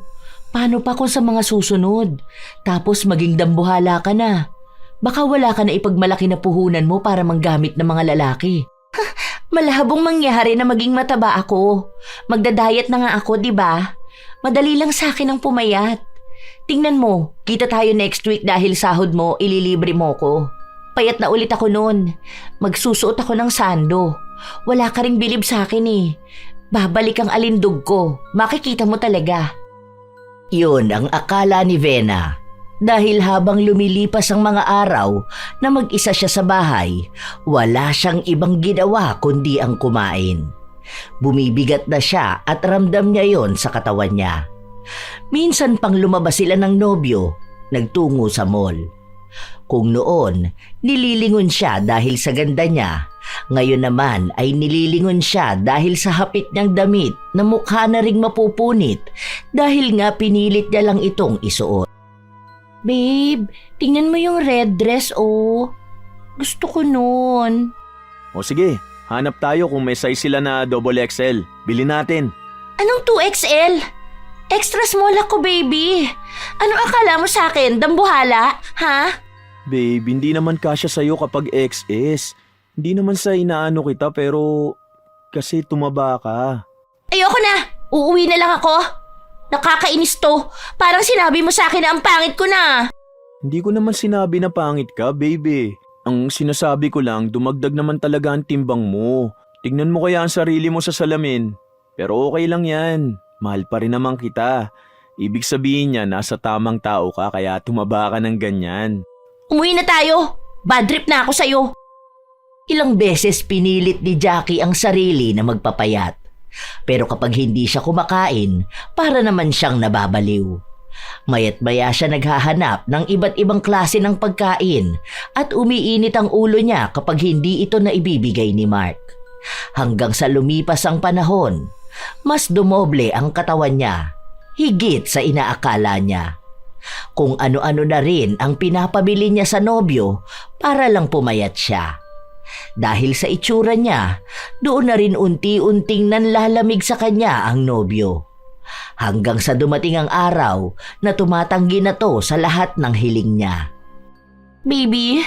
Paano pa kung sa mga susunod? Tapos maging dambuhala ka na. Baka wala ka na ipagmalaki na puhunan mo para manggamit ng mga lalaki. Malabong mangyari na maging mataba ako. Magda-diet na nga ako, di ba? Madali lang sa akin ang pumayat. Tingnan mo, kita tayo next week dahil sahod mo, ililibre mo ko. Payat na ulit ako noon. Magsusuot ako ng sando. Wala ka ring bilib sa akin eh. Babalik ang alindog ko. Makikita mo talaga. Yun ang akala ni Vena. Dahil habang lumilipas ang mga araw na mag-isa siya sa bahay, wala siyang ibang ginawa kundi ang kumain. Bumibigat na siya at ramdam niya yon sa katawan niya. Minsan pang lumabas sila ng nobyo, nagtungo sa mall. Kung noon, nililingon siya dahil sa ganda niya, ngayon naman ay nililingon siya dahil sa hapit niyang damit na mukha na ring mapupunit dahil nga pinilit niya lang itong isuot. Babe, tingnan mo yung red dress oh. Gusto ko nun. O sige, hanap tayo kung may size sila na XXL. Bili natin. Anong 2XL? Extra small ako, baby. Anong akala mo sa akin? Dambuhala? Ha? Babe, hindi naman kasya sa'yo kapag XS. Hindi naman sa inaano kita pero kasi tumaba ka. Ayoko na. Uuwi na lang ako. Nakakainis to. Parang sinabi mo sa akin na ang pangit ko na. Hindi ko naman sinabi na pangit ka, baby. Ang sinasabi ko lang, dumagdag naman talaga ang timbang mo. Tignan mo kaya ang sarili mo sa salamin. Pero okay lang yan. Mahal pa rin naman kita. Ibig sabihin niya, nasa tamang tao ka kaya tumaba ka ng ganyan. Umuwi na tayo. Bad trip na ako sa'yo. Ilang beses pinilit ni Jackie ang sarili na magpapayat. Pero kapag hindi siya kumakain, para naman siyang nababaliw. Mayat-maya siya naghahanap ng iba't ibang klase ng pagkain at umiinit ang ulo niya kapag hindi ito naibibigay ni Mark. Hanggang sa lumipas ang panahon, mas dumoble ang katawan niya, higit sa inaakala niya. Kung ano-ano na rin ang pinapabili niya sa nobyo para lang pumayat siya. Dahil sa itsura niya, doon na rin unti-unting nanlalamig sa kanya ang nobyo. Hanggang sa dumating ang araw na tumatanggi na to sa lahat ng hiling niya. Baby,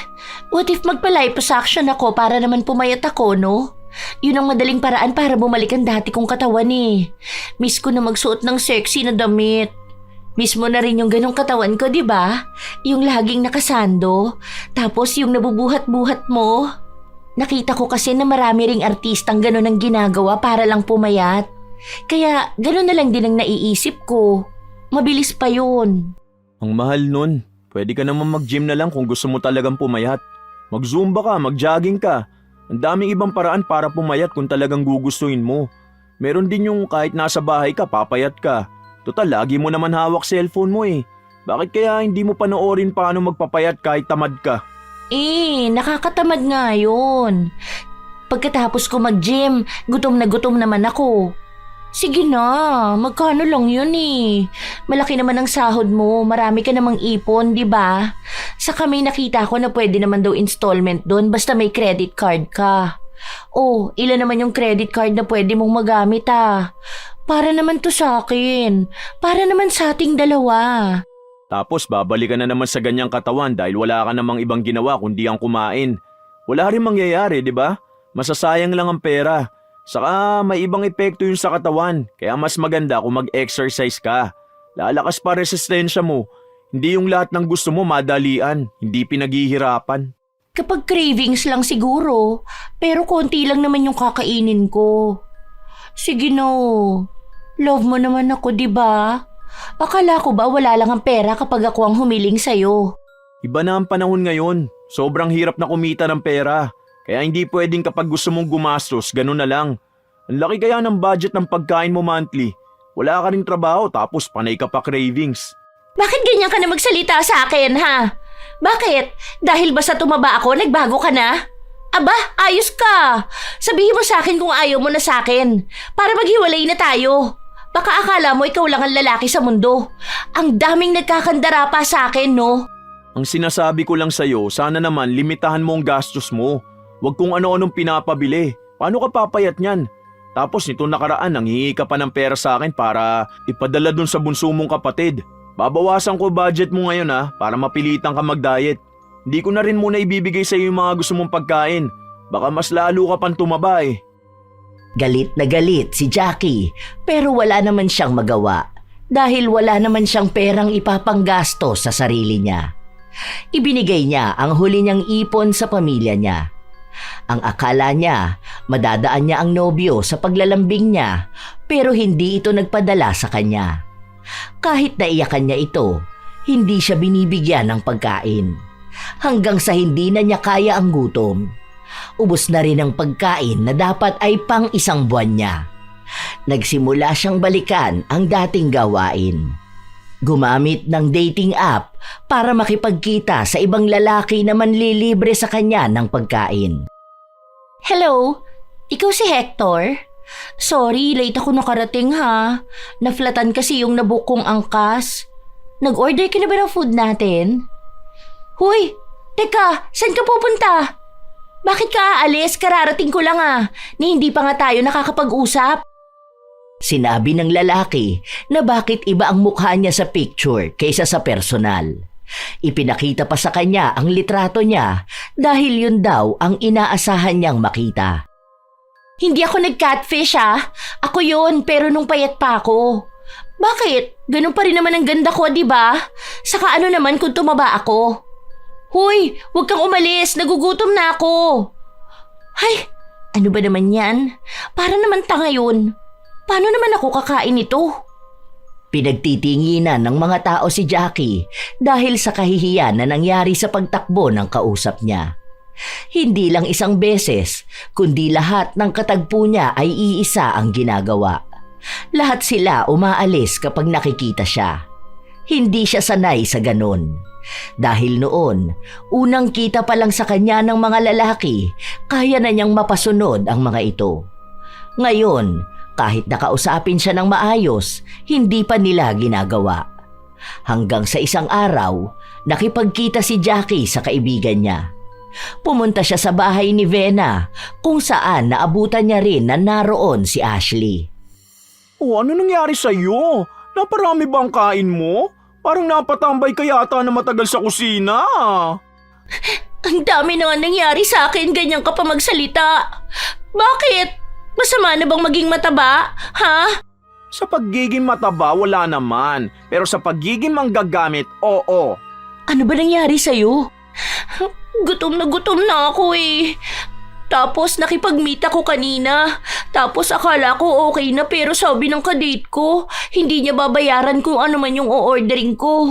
what if magpa-liposuction ako para naman pumayat ako, no? Yun ang madaling paraan para bumalik ang dati kong katawan eh. Miss ko na magsuot ng sexy na damit. Miss mo na rin yung ganong katawan ko, di ba? Yung laging nakasando, tapos yung nabubuhat-buhat mo. Nakita ko kasi na marami ring artistang ganon ang ginagawa para lang pumayat. Kaya ganon na lang din ang naiisip ko. Mabilis pa yun. Ang mahal nun. Pwede ka naman mag-gym na lang kung gusto mo talagang pumayat. Mag-zumba ka, mag-jogging ka. Ang daming ibang paraan para pumayat kung talagang gugustuhin mo. Meron din yung kahit nasa bahay ka, papayat ka. Total, lagi mo naman hawak cellphone mo eh. Bakit kaya hindi mo panoorin paano magpapayat kahit tamad ka? Nakakatamad nga yun. Pagkatapos ko mag-gym, gutom naman ako. Sige na, magkano lang yun eh. Malaki naman ang sahod mo, marami ka namang ipon, di ba? Saka may nakita ko na pwede naman daw installment doon basta may credit card ka. Oh, ilan naman yung credit card na pwede mong magamit ah. Para naman to sa akin. Para naman sa ating dalawa. Tapos babalik ka na naman sa ganyang katawan dahil wala ka namang ibang ginawa kundi ang kumain. Wala rin mangyayari, di ba? Masasayang lang ang pera. Saka may ibang epekto yun sa katawan. Kaya mas maganda kung mag-exercise ka. Lalakas pa resistensya mo. Hindi yung lahat ng gusto mo madalian. Hindi pinaghihirapan. Kapag cravings lang siguro. Pero konti lang naman yung kakainin ko. Sige no. Love mo naman ako, di ba? Akala ko ba wala lang ang pera kapag ako ang humiling sa'yo? Iba na ang panahon ngayon. Sobrang hirap na kumita ng pera. Kaya hindi pwedeng kapag gusto mong gumastos, ganun na lang. Ang laki kaya ng budget ng pagkain mo monthly. Wala ka rin trabaho tapos panay ka pa cravings. Bakit ganyan ka na magsalita sa akin, ha? Bakit? Dahil ba sa tumaba ako, nagbago ka na? Aba, ayos ka. Sabihin mo sa akin kung ayaw mo na sa akin. Para maghiwalay na tayo. Baka akala mo ikaw lang ang lalaki sa mundo. Ang daming nagkakandara pa sa akin, no? Ang sinasabi ko lang sa'yo, sana naman limitahan mo ang gastos mo. Huwag kung ano-anong pinapabili. Paano ka papayat niyan? Tapos nito nakaraan, nanghihingi ka pa ng pera sa akin para ipadala dun sa bunso mong kapatid. Babawasan ko budget mo ngayon para mapilitan ka mag-diet. Hindi ko na rin muna ibibigay sa iyo yung mga gusto mong pagkain. Baka mas lalo ka pang tumaba eh. Galit na galit si Jackie pero wala naman siyang magawa dahil wala naman siyang perang ipapanggasto sa sarili niya. Ibinigay niya ang huli niyang ipon sa pamilya niya. Ang akala niya, madadaan niya ang nobyo sa paglalambing niya pero hindi ito nagpadala sa kanya. Kahit naiyakan niya ito, hindi siya binibigyan ng pagkain. Hanggang sa hindi na niya kaya ang gutom. Ubos na rin ang pagkain na dapat ay pang isang buwan niya. Nagsimula siyang balikan ang dating gawain. Gumamit ng dating app para makipagkita sa ibang lalaki na manlilibre sa kanya ng pagkain. Hello? Ikaw si Hector? Sorry, late ako nakarating ha. Naflatan kasi yung nabook kong angkas. Nag-order ka na ba ng food natin? Hoy! Teka! Saan ka pupunta? Bakit ka aalis? Kararating ko lang ni hindi pa nga tayo nakakapag-usap. Sinabi ng lalaki na bakit iba ang mukha niya sa picture kaysa sa personal. Ipinakita pa sa kanya ang litrato niya dahil yun daw ang inaasahan niyang makita. Hindi ako nag-catfish Ako yun pero nung payat pa ako. Bakit? Ganun pa rin naman ang ganda ko, di ba? Saka ano naman kung tumaba ako? Hoy, huwag kang umalis. Nagugutom na ako. Ay, ano ba naman yan? Para naman tanga yun. Paano naman ako kakain ito? Pinagtitinginan ng mga tao si Jackie dahil sa kahihiyan na nangyari sa pagtakbo ng kausap niya. Hindi lang isang beses, kundi lahat ng katagpo niya ay iisa ang ginagawa. Lahat sila umaalis kapag nakikita siya. Hindi siya sanay sa ganun. Dahil noon, unang kita pa lang sa kanya ng mga lalaki, kaya na niyang mapasunod ang mga ito. Ngayon, kahit nakausapin siya ng maayos, hindi pa nila ginagawa. Hanggang sa isang araw, nakipagkita si Jackie sa kaibigan niya. Pumunta siya sa bahay ni Vena kung saan naabutan niya rin na naroon si Ashley. Oh, ano nangyari sa'yo? Naparami ba ang kain mo? Parang napatambay ka yata na matagal sa kusina. Ang dami na nga nangyari sa akin, ganyan ka pa magsalita. Bakit? Masama na bang maging mataba? Ha? Sa pagiging mataba, wala naman. Pero sa pagiging manggagamit, oo. Ano ba nangyari sa'yo? Gutom na ako eh. Tapos nakipag-meet ako kanina. Tapos akala ko okay na pero sabi ng kadate ko, hindi niya babayaran kung ano man yung o-ordering ko.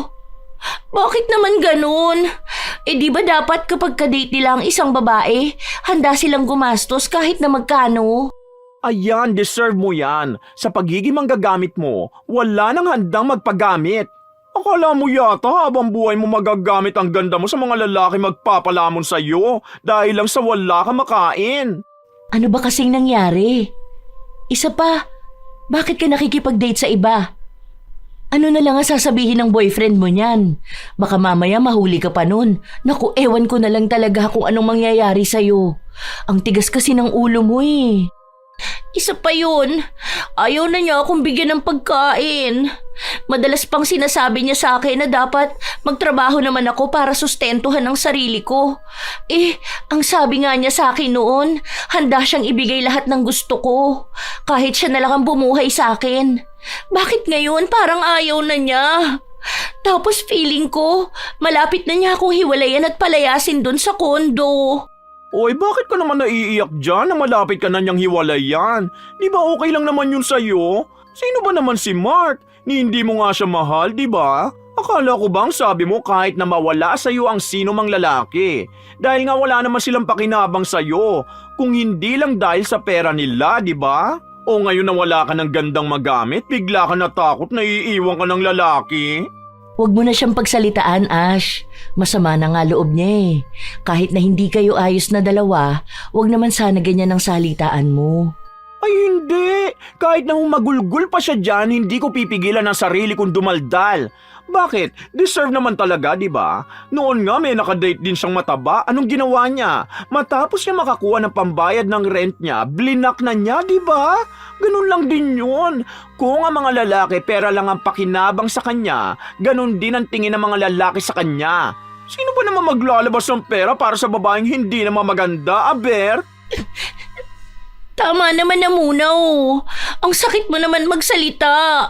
Bakit naman ganun? Eh di ba dapat kapag kadate nila ang isang babae, handa silang gumastos kahit na magkano? Ayan, deserve mo yan. Sa pagiging manggagamit mo, wala nang handang magpagamit. Akala mo yata habang buhay mo magagamit ang ganda mo sa mga lalaki magpapalamon sa'yo dahil lang sa wala ka makain. Ano ba kasing nangyari? Isa pa, bakit ka nakikipag-date sa iba? Ano na lang ang sasabihin ng boyfriend mo niyan? Baka mamaya mahuli ka pa nun. Naku, ewan ko na lang talaga kung anong mangyayari sa'yo. Ang tigas kasi ng ulo mo eh. Isa pa yun, ayaw na niya akong bigyan ng pagkain. Madalas pang sinasabi niya sa akin na dapat magtrabaho naman ako para sustentuhan ang sarili ko. Eh, ang sabi nga niya sa akin noon, handa siyang ibigay lahat ng gusto ko. Kahit siya na lang ang bumuhay sa akin. Bakit ngayon parang ayaw na niya? Tapos feeling ko, malapit na niya akong hiwalayan at palayasin dun sa kondo. Oy, bakit ka naman naiiyak dyan na malapit ka na niyang hiwalayan? Di ba okay lang naman yun sa'yo? Sino ba naman si Mark? Ni hindi mo nga siya mahal, di ba? Akala ko bang sabi mo kahit na mawala sa'yo ang sino mang lalaki? Dahil nga wala naman silang pakinabang sa'yo. Kung hindi lang dahil sa pera nila, di ba? O ngayon na wala ka ng gandang magamit, bigla ka natakot na iiwan ka ng lalaki? Huwag mo na siyang pagsalitaan, Ash. Masama na nga loob niya eh. Kahit na hindi kayo ayos na dalawa, huwag naman sana ganyan ang salitaan mo. Ay hindi! Kahit na humagulgul pa siya dyan, hindi ko pipigilan ang sarili kong dumaldal. Bakit? Deserve naman talaga, di ba? Noon nga may nakadate din siyang mataba. Anong ginawa niya? Matapos niya makakuha ng pambayad ng rent niya, blinak na niya, di ba? Ganun lang din yun. Kung ang mga lalaki pera lang ang pakinabang sa kanya, ganun din ang tingin ng mga lalaki sa kanya. Sino ba naman maglalabas ng pera para sa babaeng hindi naman maganda, Aber? Tama naman na muna oh. Ang sakit mo naman magsalita.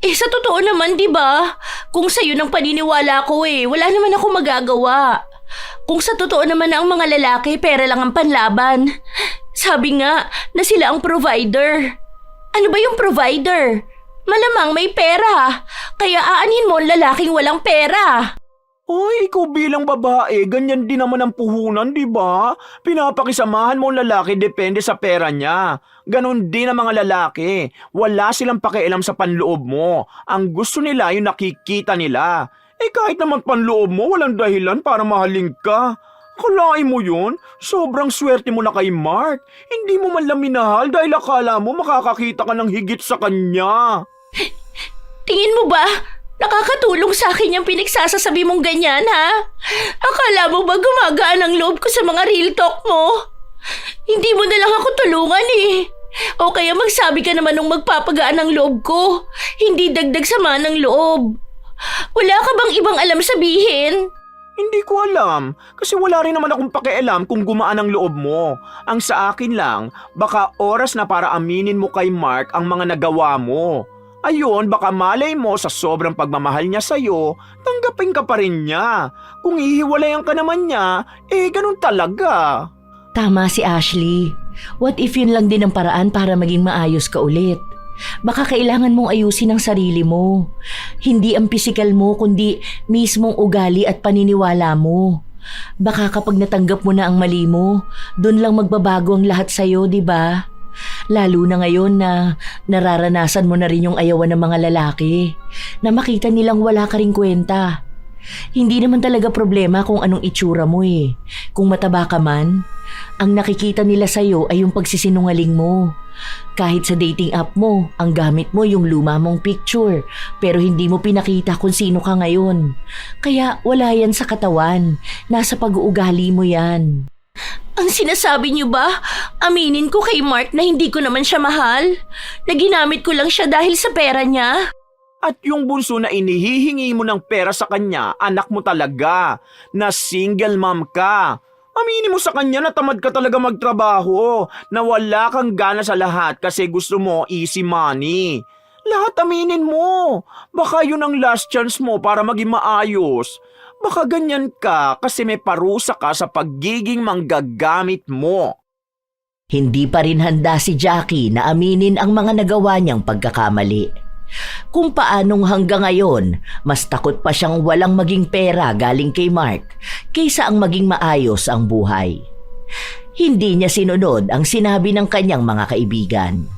Eh sa totoo naman, di ba? Kung sa'yo ng paniniwala ko eh, wala naman ako magagawa. Kung sa totoo naman na ang mga lalaki, pera lang ang panlaban. Sabi nga na sila ang provider. Ano ba yung provider? Malamang may pera. Kaya aanhin mo ang lalaking walang pera. Ay, ikaw bilang babae, ganyan din naman ang puhunan, di ba? Pinapakisamahan mo ang lalaki depende sa pera niya. Ganon din ang mga lalaki. Wala silang pakialam sa panloob mo. Ang gusto nila yung nakikita nila. Eh kahit naman panloob mo, walang dahilan para mahalin ka. Kalain mo yun? Sobrang swerte mo na kay Mark. Hindi mo man lang minahal dahil akala mo makakakita ka ng higit sa kanya. Tingin mo ba? Nakakatulong sa akin yung pinagsasasabi mong ganyan, ha? Akala mo ba gumagaan ang loob ko sa mga real talk mo? Hindi mo na lang ako tulungan eh. O kaya magsabi ka naman nung magpapagaan ang loob ko. Hindi dagdag sama ng loob. Wala ka bang ibang alam sabihin? Hindi ko alam, kasi wala rin naman akong pakialam kung gumaan ang loob mo. Ang sa akin lang, baka oras na para aminin mo kay Mark ang mga nagawa mo. Ayun, baka malay mo sa sobrang pagmamahal niya sa'yo, tanggapin ka pa rin niya. Kung ihiwalayan ka naman niya, eh ganun talaga. Tama si Ashley. What if yun lang din ang paraan para maging maayos ka ulit? Baka kailangan mong ayusin ang sarili mo. Hindi ang pisikal mo kundi mismong ugali at paniniwala mo. Baka kapag natanggap mo na ang mali mo, dun lang magbabago ang lahat sa'yo, di ba? Lalo na ngayon na nararanasan mo na rin yung ayawan ng mga lalaki, na makita nilang wala ka ring kwenta. Hindi naman talaga problema kung anong itsura mo eh. Kung mataba ka man, ang nakikita nila sa'yo ay yung pagsisinungaling mo. Kahit sa dating app mo, ang gamit mo yung luma mong picture, pero hindi mo pinakita kung sino ka ngayon. Kaya wala yan sa katawan, nasa pag-uugali mo yan. Ang sinasabi niyo ba? Aminin ko kay Mark na hindi ko naman siya mahal. Na ginamit ko lang siya dahil sa pera niya. At yung bunso na inihihingi mo ng pera sa kanya, anak mo talaga, na single mom ka. Aminin mo sa kanya na tamad ka talaga magtrabaho, na wala kang gana sa lahat kasi gusto mo easy money. Lahat aminin mo. Baka yun ang last chance mo para maging maayos. Baka ganyan ka kasi may parusa ka sa pagiging manggagamit mo. Hindi pa rin handa si Jackie na aminin ang mga nagawa niyang pagkakamali. Kung paanong hanggang ngayon, mas takot pa siyang walang maging pera galing kay Mark kaysa ang maging maayos ang buhay. Hindi niya sinunod ang sinabi ng kanyang mga kaibigan.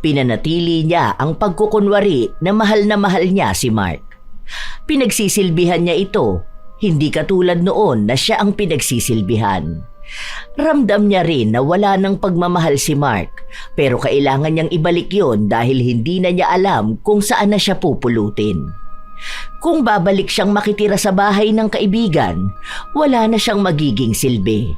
Pinanatili niya ang pagkukunwari na mahal niya si Mark. Pinagsisilbihan niya ito, hindi katulad noon na siya ang pinagsisilbihan. Ramdam niya rin na wala ng pagmamahal si Mark, pero kailangan niyang ibalik yon dahil hindi na niya alam kung saan na siya pupulutin. Kung babalik siyang makitira sa bahay ng kaibigan, wala na siyang magiging silbi.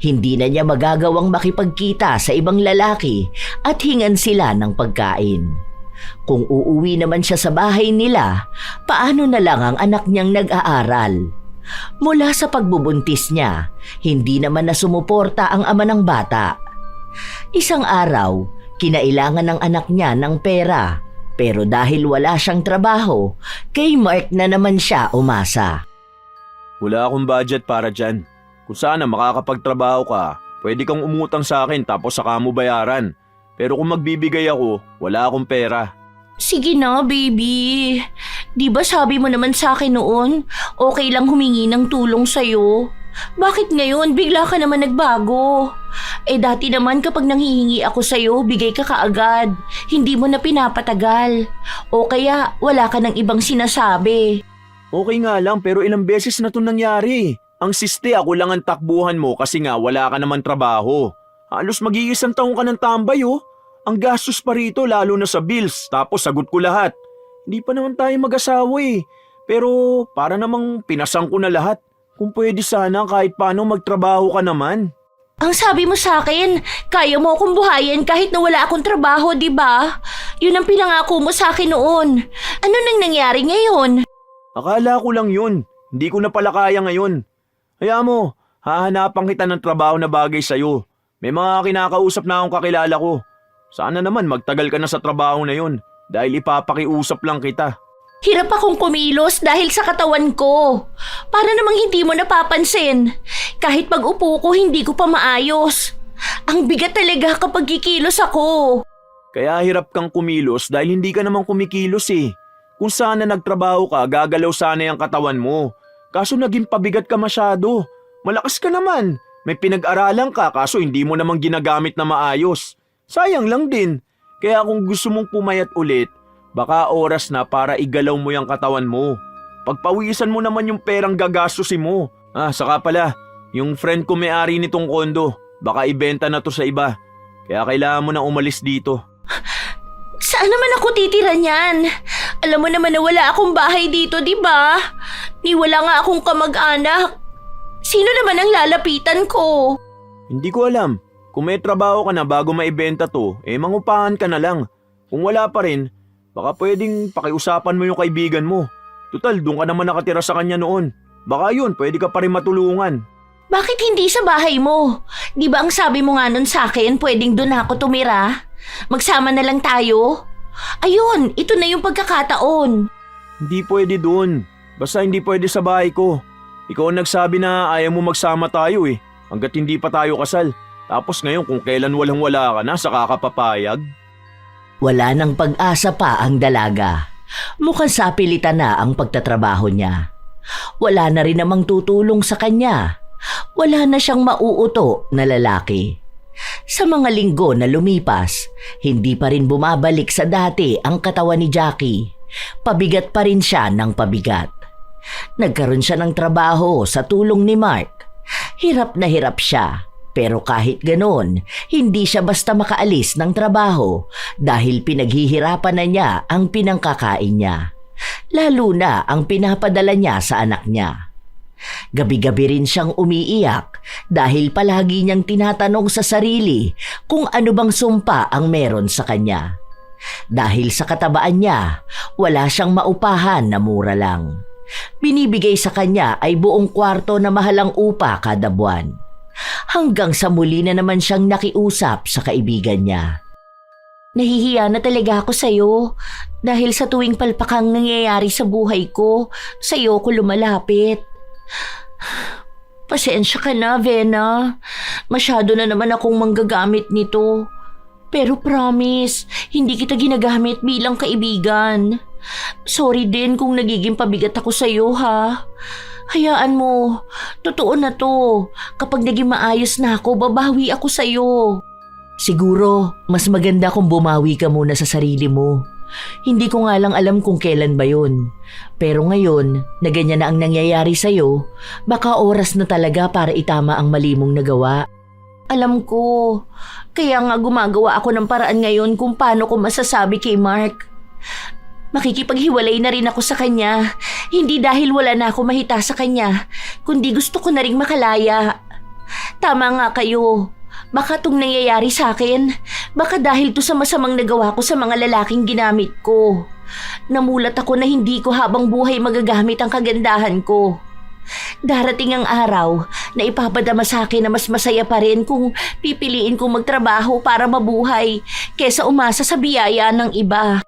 Hindi na niya magagawang makipagkita sa ibang lalaki at hingan sila ng pagkain. Kung uuwi naman siya sa bahay nila, paano na lang ang anak niyang nag-aaral? Mula sa pagbubuntis niya, hindi naman na sumuporta ang ama ng bata. Isang araw, kinailangan ng anak niya ng pera, pero dahil wala siyang trabaho, kay Mark na naman siya umasa. Wala akong budget para dyan. Kung sana makakapagtrabaho ka, pwede kang umutang sa akin tapos saka mo bayaran. Pero kung magbibigay ako, wala akong pera. Sige na, baby. Di ba sabi mo naman sa akin noon, okay lang humingi ng tulong sa'yo? Bakit ngayon bigla ka naman nagbago? Dati naman kapag nanghihingi ako sa'yo, bigay ka kaagad. Hindi mo na pinapatagal. O kaya wala ka ng ibang sinasabi. Okay nga lang pero ilang beses na ito nangyari. Ang siste ako lang ang takbuhan mo kasi nga wala ka naman trabaho. Halos mag-iisang taong ka ng tambay oh. Ang gastos pa rito lalo na sa bills tapos sagot ko lahat. Hindi pa naman tayo mag-asawa eh. Pero para namang pinasang ko na lahat. Kung pwede sana kahit paano magtrabaho ka naman. Ang sabi mo sa akin, kaya mo akong buhayin kahit na wala akong trabaho, di ba? Yun ang pinangako mo sa akin noon. Ano nang nangyari ngayon? Akala ko lang yun. Hindi ko na pala kaya ngayon. Hayaan mo, hahanapan kita ng trabaho na bagay sa'yo. May mga kinakausap na akong kakilala ko. Sana naman magtagal ka na sa trabaho na yun dahil ipapakiusap lang kita. Hirap akong kumilos dahil sa katawan ko. Para namang hindi mo napapansin. Kahit pag-upo ko, hindi ko pa maayos. Ang bigat talaga kapag kikilos ako. Kaya hirap kang kumilos dahil hindi ka naman kumikilos eh. Kung sana nagtrabaho ka, gagalaw sana yung katawan mo. Kaso naging pabigat ka masyado. Malakas ka naman. May pinag-aralan ka kaso hindi mo namang ginagamit na maayos. Sayang lang din. Kaya kung gusto mong pumayat ulit, baka oras na para igalaw mo yung katawan mo. Pagpawisan mo naman yung perang gagastusin mo. Saka pala, yung friend ko may-ari nitong kondo, baka ibenta na to sa iba. Kaya kailangan mo na umalis dito. Saan naman ako titira niyan? Alam mo naman na wala akong bahay dito, di ba? Ni wala nga akong kamag-anak. Sino naman ang lalapitan ko? Hindi ko alam. Kung may trabaho ka na bago maibenta to, mangupahan ka na lang. Kung wala pa rin, baka pwedeng pakiusapan mo yung kaibigan mo. Tutal, doon ka naman nakatira sa kanya noon. Baka yun, pwede ka pa rin matulungan. Bakit hindi sa bahay mo? Di ba ang sabi mo nga nun sa akin, pwedeng doon ako tumira? Magsama na lang tayo? Ayun, ito na yung pagkakataon. Hindi pwede doon. Basta hindi pwede sa bahay ko. Ikaw ang nagsabi na ayaw mo magsama tayo eh. Hanggat hindi pa tayo kasal. Tapos ngayon kung kailan walang-wala ka na, saka ka papayag. Wala nang pag-asa pa ang dalaga. Mukhang sapilitan na ang pagtatrabaho niya. Wala na rin namang tutulong sa kanya. Wala na siyang mauuto na lalaki. Sa mga linggo na lumipas, hindi pa rin bumabalik sa dati ang katawan ni Jackie. Pabigat pa rin siya ng pabigat. Nagkaroon siya ng trabaho sa tulong ni Mark. Hirap na hirap siya. Pero kahit ganon, hindi siya basta makaalis ng trabaho dahil pinaghihirapan na niya ang pinangkakain niya. Lalo na ang pinapadala niya sa anak niya. Gabi-gabi rin siyang umiiyak dahil palagi niyang tinatanong sa sarili kung ano bang sumpa ang meron sa kanya. Dahil sa katabaan niya, wala siyang maupahan na mura lang. Binibigay sa kanya ay buong kwarto na mahalang upa kada buwan. Hanggang sa muli na naman siyang nakiusap sa kaibigan niya. Nahihiya na talaga ako sa'yo. Dahil sa tuwing palpakang nangyayari sa buhay ko, sa'yo ko lumalapit. Pasensya ka na, Vena. Masyado na naman akong manggagamit nito. Pero promise, hindi kita ginagamit bilang kaibigan. Sorry din kung nagiging pabigat ako sa'yo, ha? Hayaan mo, totoo na to. Kapag naging maayos na ako, babawi ako sa'yo. Siguro, mas maganda kung bumawi ka muna sa sarili mo. Hindi ko nga lang alam kung kailan ba yun. Pero ngayon, na ganyan na ang nangyayari sa'yo, baka oras na talaga para itama ang mali mong nagawa. Alam ko, kaya nga gumagawa ako ng paraan ngayon kung paano ko masasabi kay Mark. Makikipaghiwalay na rin ako sa kanya. Hindi dahil wala na ako mahita sa kanya, kundi gusto ko na rin makalaya. Tama nga kayo. Baka itong nangyayari sa akin, baka dahil to sa masamang nagawa ko sa mga lalaking ginamit ko. Namulat ako na hindi ko habang buhay magagamit ang kagandahan ko. Darating ang araw na ipapadama sa akin na mas masaya pa rin kung pipiliin kong magtrabaho para mabuhay kesa umasa sa biyaya ng iba.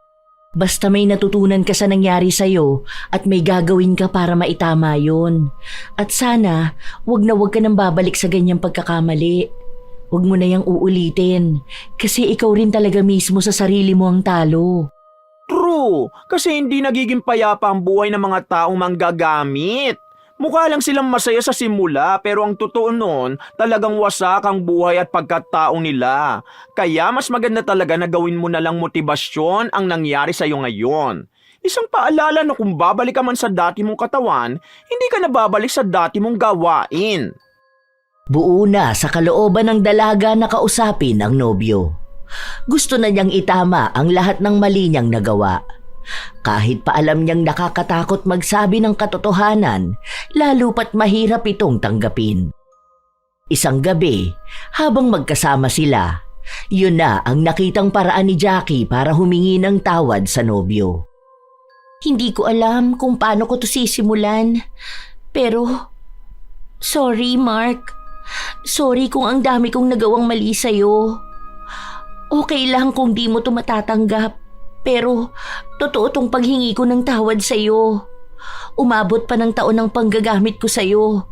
Basta may natutunan ka sa nangyari sa'yo at may gagawin ka para maitama yun. At sana, wag ka nang babalik sa ganyang pagkakamali. Wag mo na yang uulitin kasi ikaw rin talaga mismo sa sarili mo ang talo. True, kasi hindi nagiging payapa ang buhay ng mga taong manggagamit. Mukha lang silang masaya sa simula pero ang totoo nun, talagang wasak ang buhay at pagkatao nila. Kaya mas maganda talaga na gawin mo na lang motibasyon ang nangyari sa'yo ngayon. Isang paalala na kung babalik ka man sa dati mong katawan, hindi ka na babalik sa dati mong gawain. Buo na sa kalooban ng dalaga na kausapin ang nobyo. Gusto na niyang itama ang lahat ng mali niyang nagawa. Kahit pa alam niyang nakakatakot magsabi ng katotohanan, lalo pat mahirap itong tanggapin. Isang gabi, habang magkasama sila, yun na ang nakitang paraan ni Jackie para humingi ng tawad sa nobyo. Hindi ko alam kung paano ko to sisimulan. Pero, sorry Mark. Sorry kung ang dami kong nagawang mali sa'yo. Okay lang kung di mo to matatanggap. Pero, totoo tong paghingi ko ng tawad sa'yo. Umabot pa ng taon ang panggagamit ko sa'yo.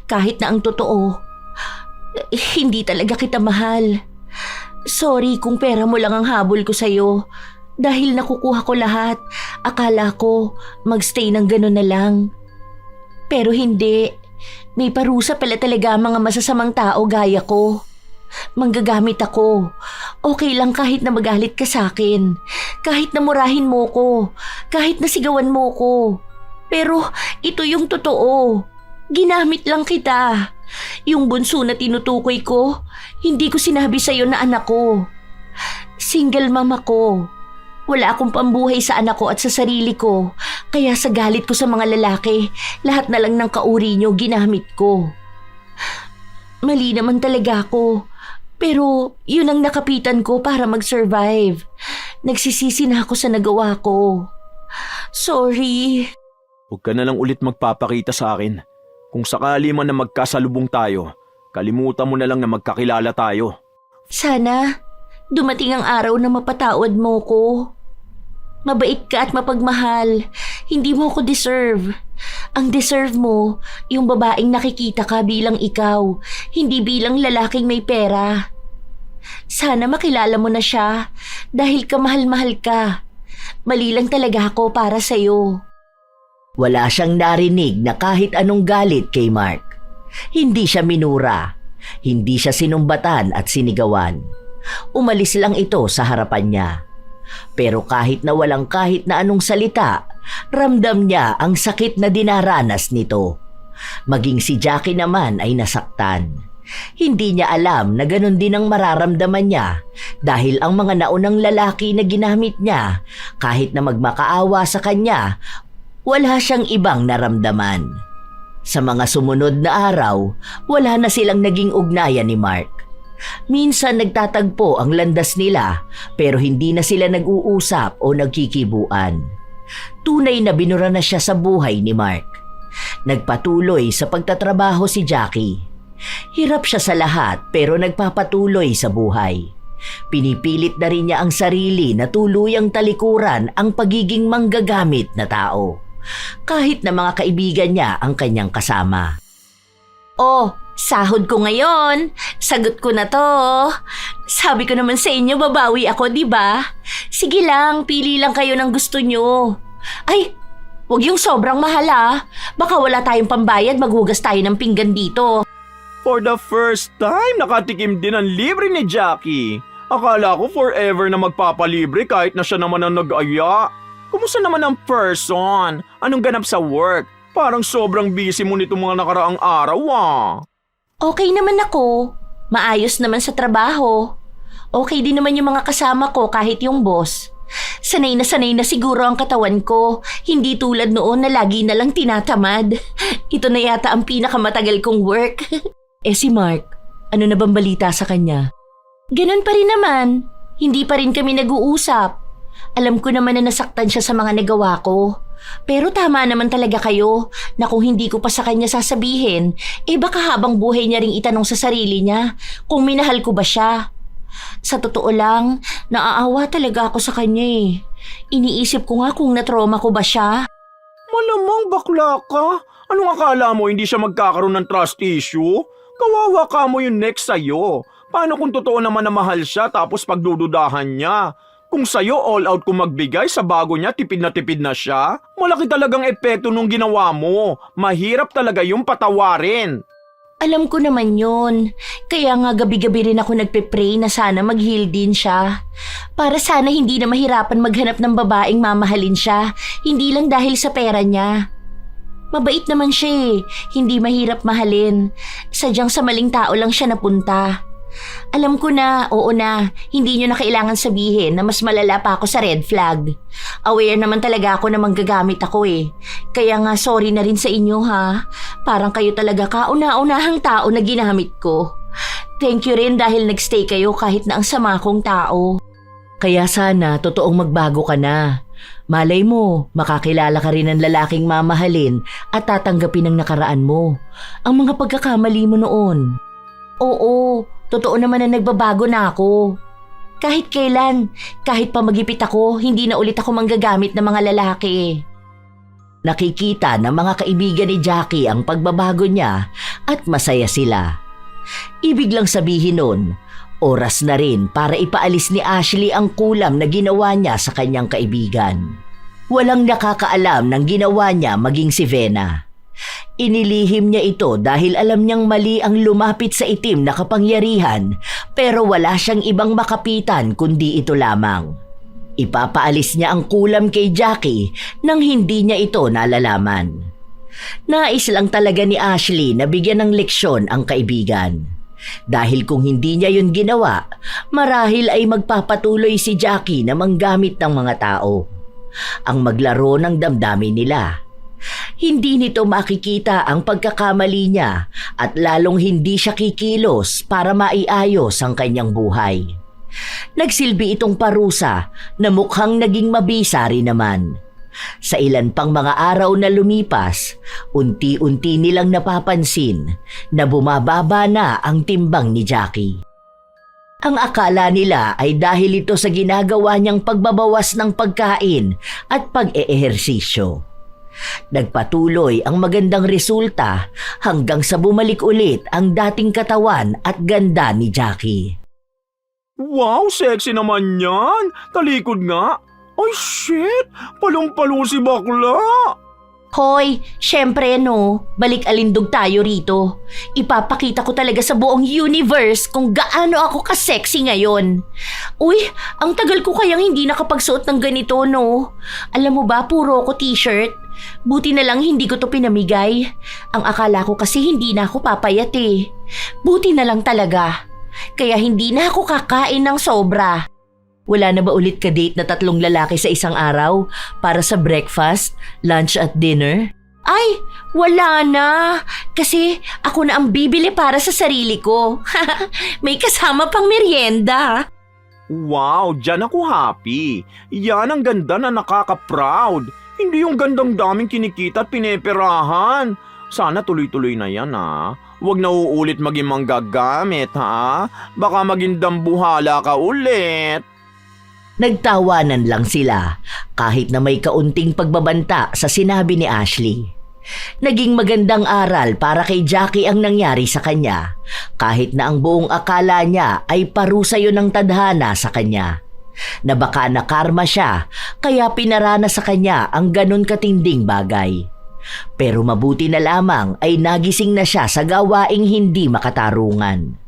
Kahit na ang totoo, hindi talaga kita mahal. Sorry kung pera mo lang ang habol ko sa'yo. Dahil nakukuha ko lahat, akala ko magstay ng gano'n na lang. Pero hindi. May parusa pala talaga mga masasamang tao gaya ko. Manggagamit ako. Okay lang kahit na magalit ka sa akin. Kahit na murahin mo ko. Kahit na sigawan mo ko. Pero ito yung totoo. Ginamit lang kita. Yung bunso na tinutukoy ko, hindi ko sinabi sa'yo na anak ko. Single mama ko. Wala akong pambuhay sa anak ko at sa sarili ko. Kaya sa galit ko sa mga lalaki, lahat na lang ng kauri nyo ginamit ko. Mali naman talaga ako. Pero yun ang nakapitan ko para mag-survive. Nagsisisi na ako sa nagawa ko. Sorry. Huwag ka na lang ulit magpapakita sa akin. Kung sakali man na magkasalubong tayo, kalimutan mo na lang na magkakilala tayo. Sana dumating ang araw na mapatawad mo ko. Mabait ka at mapagmahal. Hindi mo ko deserve. Ang deserve mo, yung babaeng nakikita ka bilang ikaw, hindi bilang lalaking may pera. Sana makilala mo na siya dahil kamahal-mahal ka. Mali lang talaga ako para sa'yo. Wala siyang narinig na kahit anong galit kay Mark. Hindi siya minura. Hindi siya sinumbatan at sinigawan. Umalis lang ito sa harapan niya. Pero kahit na walang kahit na anong salita, ramdam niya ang sakit na dinaranas nito. Maging si Jackie naman ay nasaktan. Hindi niya alam na ganun din ang mararamdaman niya dahil ang mga naunang lalaki na ginamit niya, kahit na magmakaawa sa kanya, wala siyang ibang naramdaman. Sa mga sumunod na araw, wala na silang naging ugnayan ni Mark. Minsan nagtatagpo ang landas nila pero hindi na sila nag-uusap o nagkikibuan. Tunay na binura na siya sa buhay ni Mark. Nagpatuloy sa pagtatrabaho si Jackie. Hirap siya sa lahat pero nagpapatuloy sa buhay. Pinipilit na rin niya ang sarili na tuluyang talikuran ang pagiging manggagamit na tao. Kahit na mga kaibigan niya ang kanyang kasama. Oh, sahod ko ngayon. Sagot ko na to. Sabi ko naman sa inyo, babawi ako, di ba? Sige lang, pili lang kayo ng gusto nyo. Ay, wag yung sobrang mahal ah. Baka wala tayong pambayad, maghugas tayo ng pinggan dito. For the first time, nakatikim din ang libre ni Jackie. Akala ko forever na magpapalibre kahit na siya naman ang nag-aya. Kumusta naman ang person? Anong ganap sa work? Parang sobrang busy mo nito mga nakaraang araw ah. Okay naman ako. Maayos naman sa trabaho. Okay din naman yung mga kasama ko kahit yung boss. Sanay na siguro ang katawan ko. Hindi tulad noon na lagi na lang tinatamad. Ito na yata ang pinakamatagal kong work. Eh si Mark, ano na bang balita sa kanya? Ganun pa rin naman. Hindi pa rin kami nag-uusap. Alam ko naman na nasaktan siya sa mga nagawa ko. Pero tama naman talaga kayo na kung hindi ko pa sa kanya sasabihin, baka habang buhay niya ring itanong sa sarili niya kung minahal ko ba siya. Sa totoo lang, naaawa talaga ako sa kanya eh. Iniisip ko nga kung natrauma ko ba siya. Malamang bakla ka. Anong akala mo hindi siya magkakaroon ng trust issue? Kawawa ka mo yung next sa'yo. Paano kung totoo naman na mahal siya tapos pagdududahan niya? Kung sa'yo all out kung magbigay sa bago niya tipid na siya, malaki talagang epekto nung ginawa mo. Mahirap talaga yung patawarin. Alam ko naman yun. Kaya nga gabi-gabi rin ako nagpe-pray na sana mag-heal din siya. Para sana hindi na mahirapan maghanap ng babaeng mamahalin siya, hindi lang dahil sa pera niya. Mabait naman siya eh, hindi mahirap mahalin. Sadyang sa maling tao lang siya napunta. Alam ko na, oo na, hindi nyo na kailangan sabihin na mas malala pa ako sa red flag. Aware naman talaga ako na manggagamit ako eh. Kaya nga sorry na rin sa inyo ha. Parang kayo talaga kauna-unahang tao na ginamit ko. Thank you rin dahil nagstay kayo kahit na ang sama kong tao. Kaya sana totoong magbago ka na. Malay mo, makakilala ka rin ng lalaking mamahalin at tatanggapin ang nakaraan mo. Ang mga pagkakamali mo noon. Oo, totoo naman na nagbabago na ako. Kahit kailan, kahit pa magipit ako, hindi na ulit ako manggagamit ng mga lalaki. Nakikita ng mga kaibigan ni Jackie ang pagbabago niya at masaya sila. Ibig lang sabihin nun, oras na rin para ipaalis ni Ashley ang kulam na ginawa niya sa kanyang kaibigan. Walang nakakaalam ng ginawa niya maging si Vena. Inilihim niya ito dahil alam niyang mali ang lumapit sa itim na kapangyarihan pero wala siyang ibang makapitan kundi ito lamang. Ipapaalis niya ang kulam kay Jackie nang hindi niya ito nalalaman. Nais lang talaga ni Ashley na bigyan ng leksyon ang kaibigan. Dahil kung hindi niya yun ginawa, marahil ay magpapatuloy si Jackie na manggamit ng mga tao. Ang maglaro ng damdamin nila. Hindi nito makikita ang pagkakamali niya at lalong hindi siya kikilos para maiayos ang kanyang buhay. Nagsilbi itong parusa na mukhang naging mabisa rin naman. Sa ilan pang mga araw na lumipas, unti-unti nilang napapansin na bumababa na ang timbang ni Jackie. Ang akala nila ay dahil ito sa ginagawa niyang pagbabawas ng pagkain at pag-eehersisyo. Nagpatuloy ang magandang resulta hanggang sa bumalik ulit ang dating katawan at ganda ni Jackie. Wow, sexy naman yan. Talikod nga. Ay shit, palong-palo si bakla. Hoy, syempre no, balik alindog tayo rito. Ipapakita ko talaga sa buong universe kung gaano ako ka-sexy ngayon. Uy, ang tagal ko kayang hindi nakapagsuot ng ganito no. Alam mo ba, puro ko t-shirt. Buti na lang hindi ko to pinamigay. Ang akala ko kasi hindi na ako papayat eh. Buti na lang talaga. Kaya hindi na ako kakain ng sobra. Wala na ba ulit ka-date na 3 lalaki sa isang araw para sa breakfast, lunch at dinner? Ay, wala na. Kasi ako na ang bibili para sa sarili ko. May kasama pang merienda. Wow, dyan ako happy. Yan ang ganda na nakaka-proud. Hindi yung gandang daming kinikita at pineperahan. Sana tuloy-tuloy na yan ha. Huwag na uulit maging manggagamit, ha? Baka maging dambuhala ka ulit. Nagtawanan lang sila kahit na may kaunting pagbabanta sa sinabi ni Ashley. Naging magandang aral para kay Jackie ang nangyari sa kanya kahit na ang buong akala niya ay parusa yun ng tadhana sa kanya. Na baka nakarma siya kaya pinarana sa kanya ang ganun katinding bagay. Pero mabuti na lamang ay nagising na siya sa gawaing hindi makatarungan.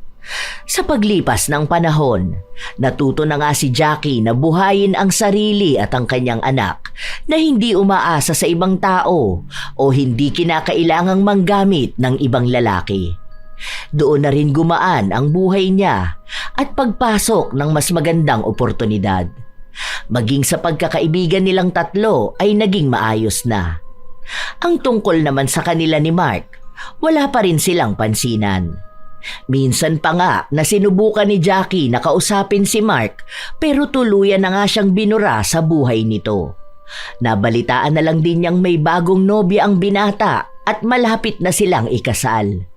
Sa paglipas ng panahon, natuto na nga si Jackie na buhayin ang sarili at ang kanyang anak na hindi umaasa sa ibang tao o hindi kinakailangang manggamit ng ibang lalaki. Doon na rin gumaan ang buhay niya at pagpasok ng mas magandang oportunidad. Maging sa pagkakaibigan nilang tatlo ay naging maayos na. Ang tungkol naman sa kanila ni Mark, wala pa rin silang pansinan. Minsan pa nga na sinubukan ni Jackie na kausapin si Mark pero tuluyan na nga siyang binura sa buhay nito. Nabalitaan na lang din niyang may bagong nobya ang binata at malapit na silang ikasal.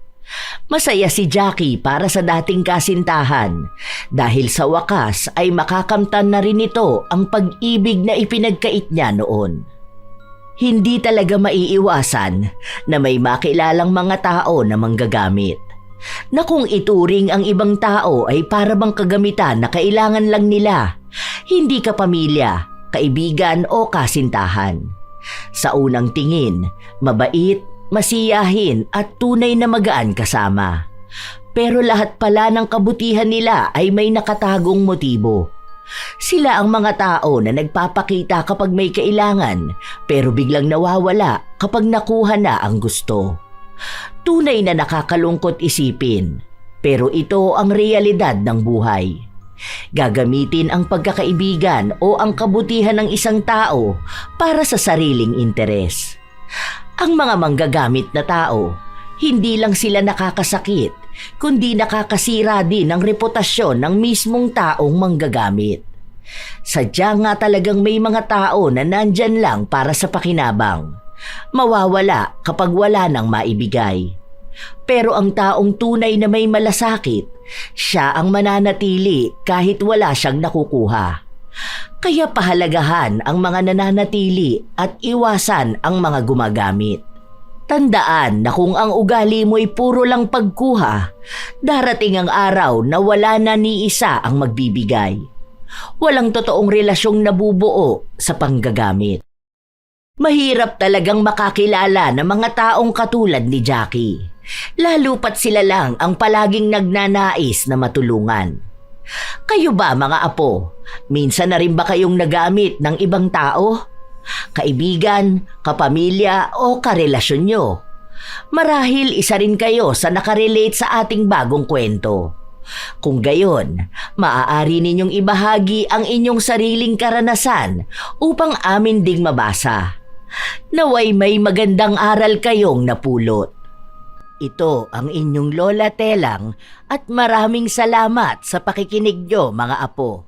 Masaya si Jackie para sa dating kasintahan dahil sa wakas ay makakamtan na rin ito ang pag-ibig na ipinagkait niya noon. Hindi talaga maiiwasan na may makilalang mga tao na manggagamit. Na kung ituring ang ibang tao ay para bang kagamitan na kailangan lang nila, hindi ka pamilya, kaibigan o kasintahan. Sa unang tingin, mabait, masiyahin at tunay na magaan kasama. Pero lahat pala ng kabutihan nila ay may nakatagong motibo. Sila ang mga tao na nagpapakita kapag may kailangan pero biglang nawawala kapag nakuha na ang gusto. Tunay na nakakalungkot isipin, pero ito ang realidad ng buhay. Gagamitin ang pagkakaibigan o ang kabutihan ng isang tao para sa sariling interes. Ang mga manggagamit na tao, hindi lang sila nakakasakit, kundi nakakasira din ng reputasyon ng mismong taong manggagamit. Sadya nga talagang may mga tao na nandyan lang para sa pakinabang. Mawawala kapag wala nang maibigay. Pero ang taong tunay na may malasakit, siya ang mananatili kahit wala siyang nakukuha. Kaya pahalagahan ang mga nananatili at iwasan ang mga gumagamit. Tandaan na kung ang ugali mo'y puro lang pagkuha, darating ang araw na wala na ni isa ang magbibigay. Walang totoong relasyong nabubuo sa panggagamit. Mahirap talagang makakilala ng mga taong katulad ni Jackie, lalo pat sila lang ang palaging nagnanais na matulungan. Kayo ba mga apo, minsan na rin ba kayong nagamit ng ibang tao? Kaibigan, kapamilya o karelasyon nyo? Marahil isa rin kayo sa nakarelate sa ating bagong kwento. Kung gayon, maaari ninyong ibahagi ang inyong sariling karanasan upang amin ding mabasa. Naway may magandang aral kayong napulot. Ito ang inyong Lola Telang at maraming salamat sa pakikinig nyo mga apo.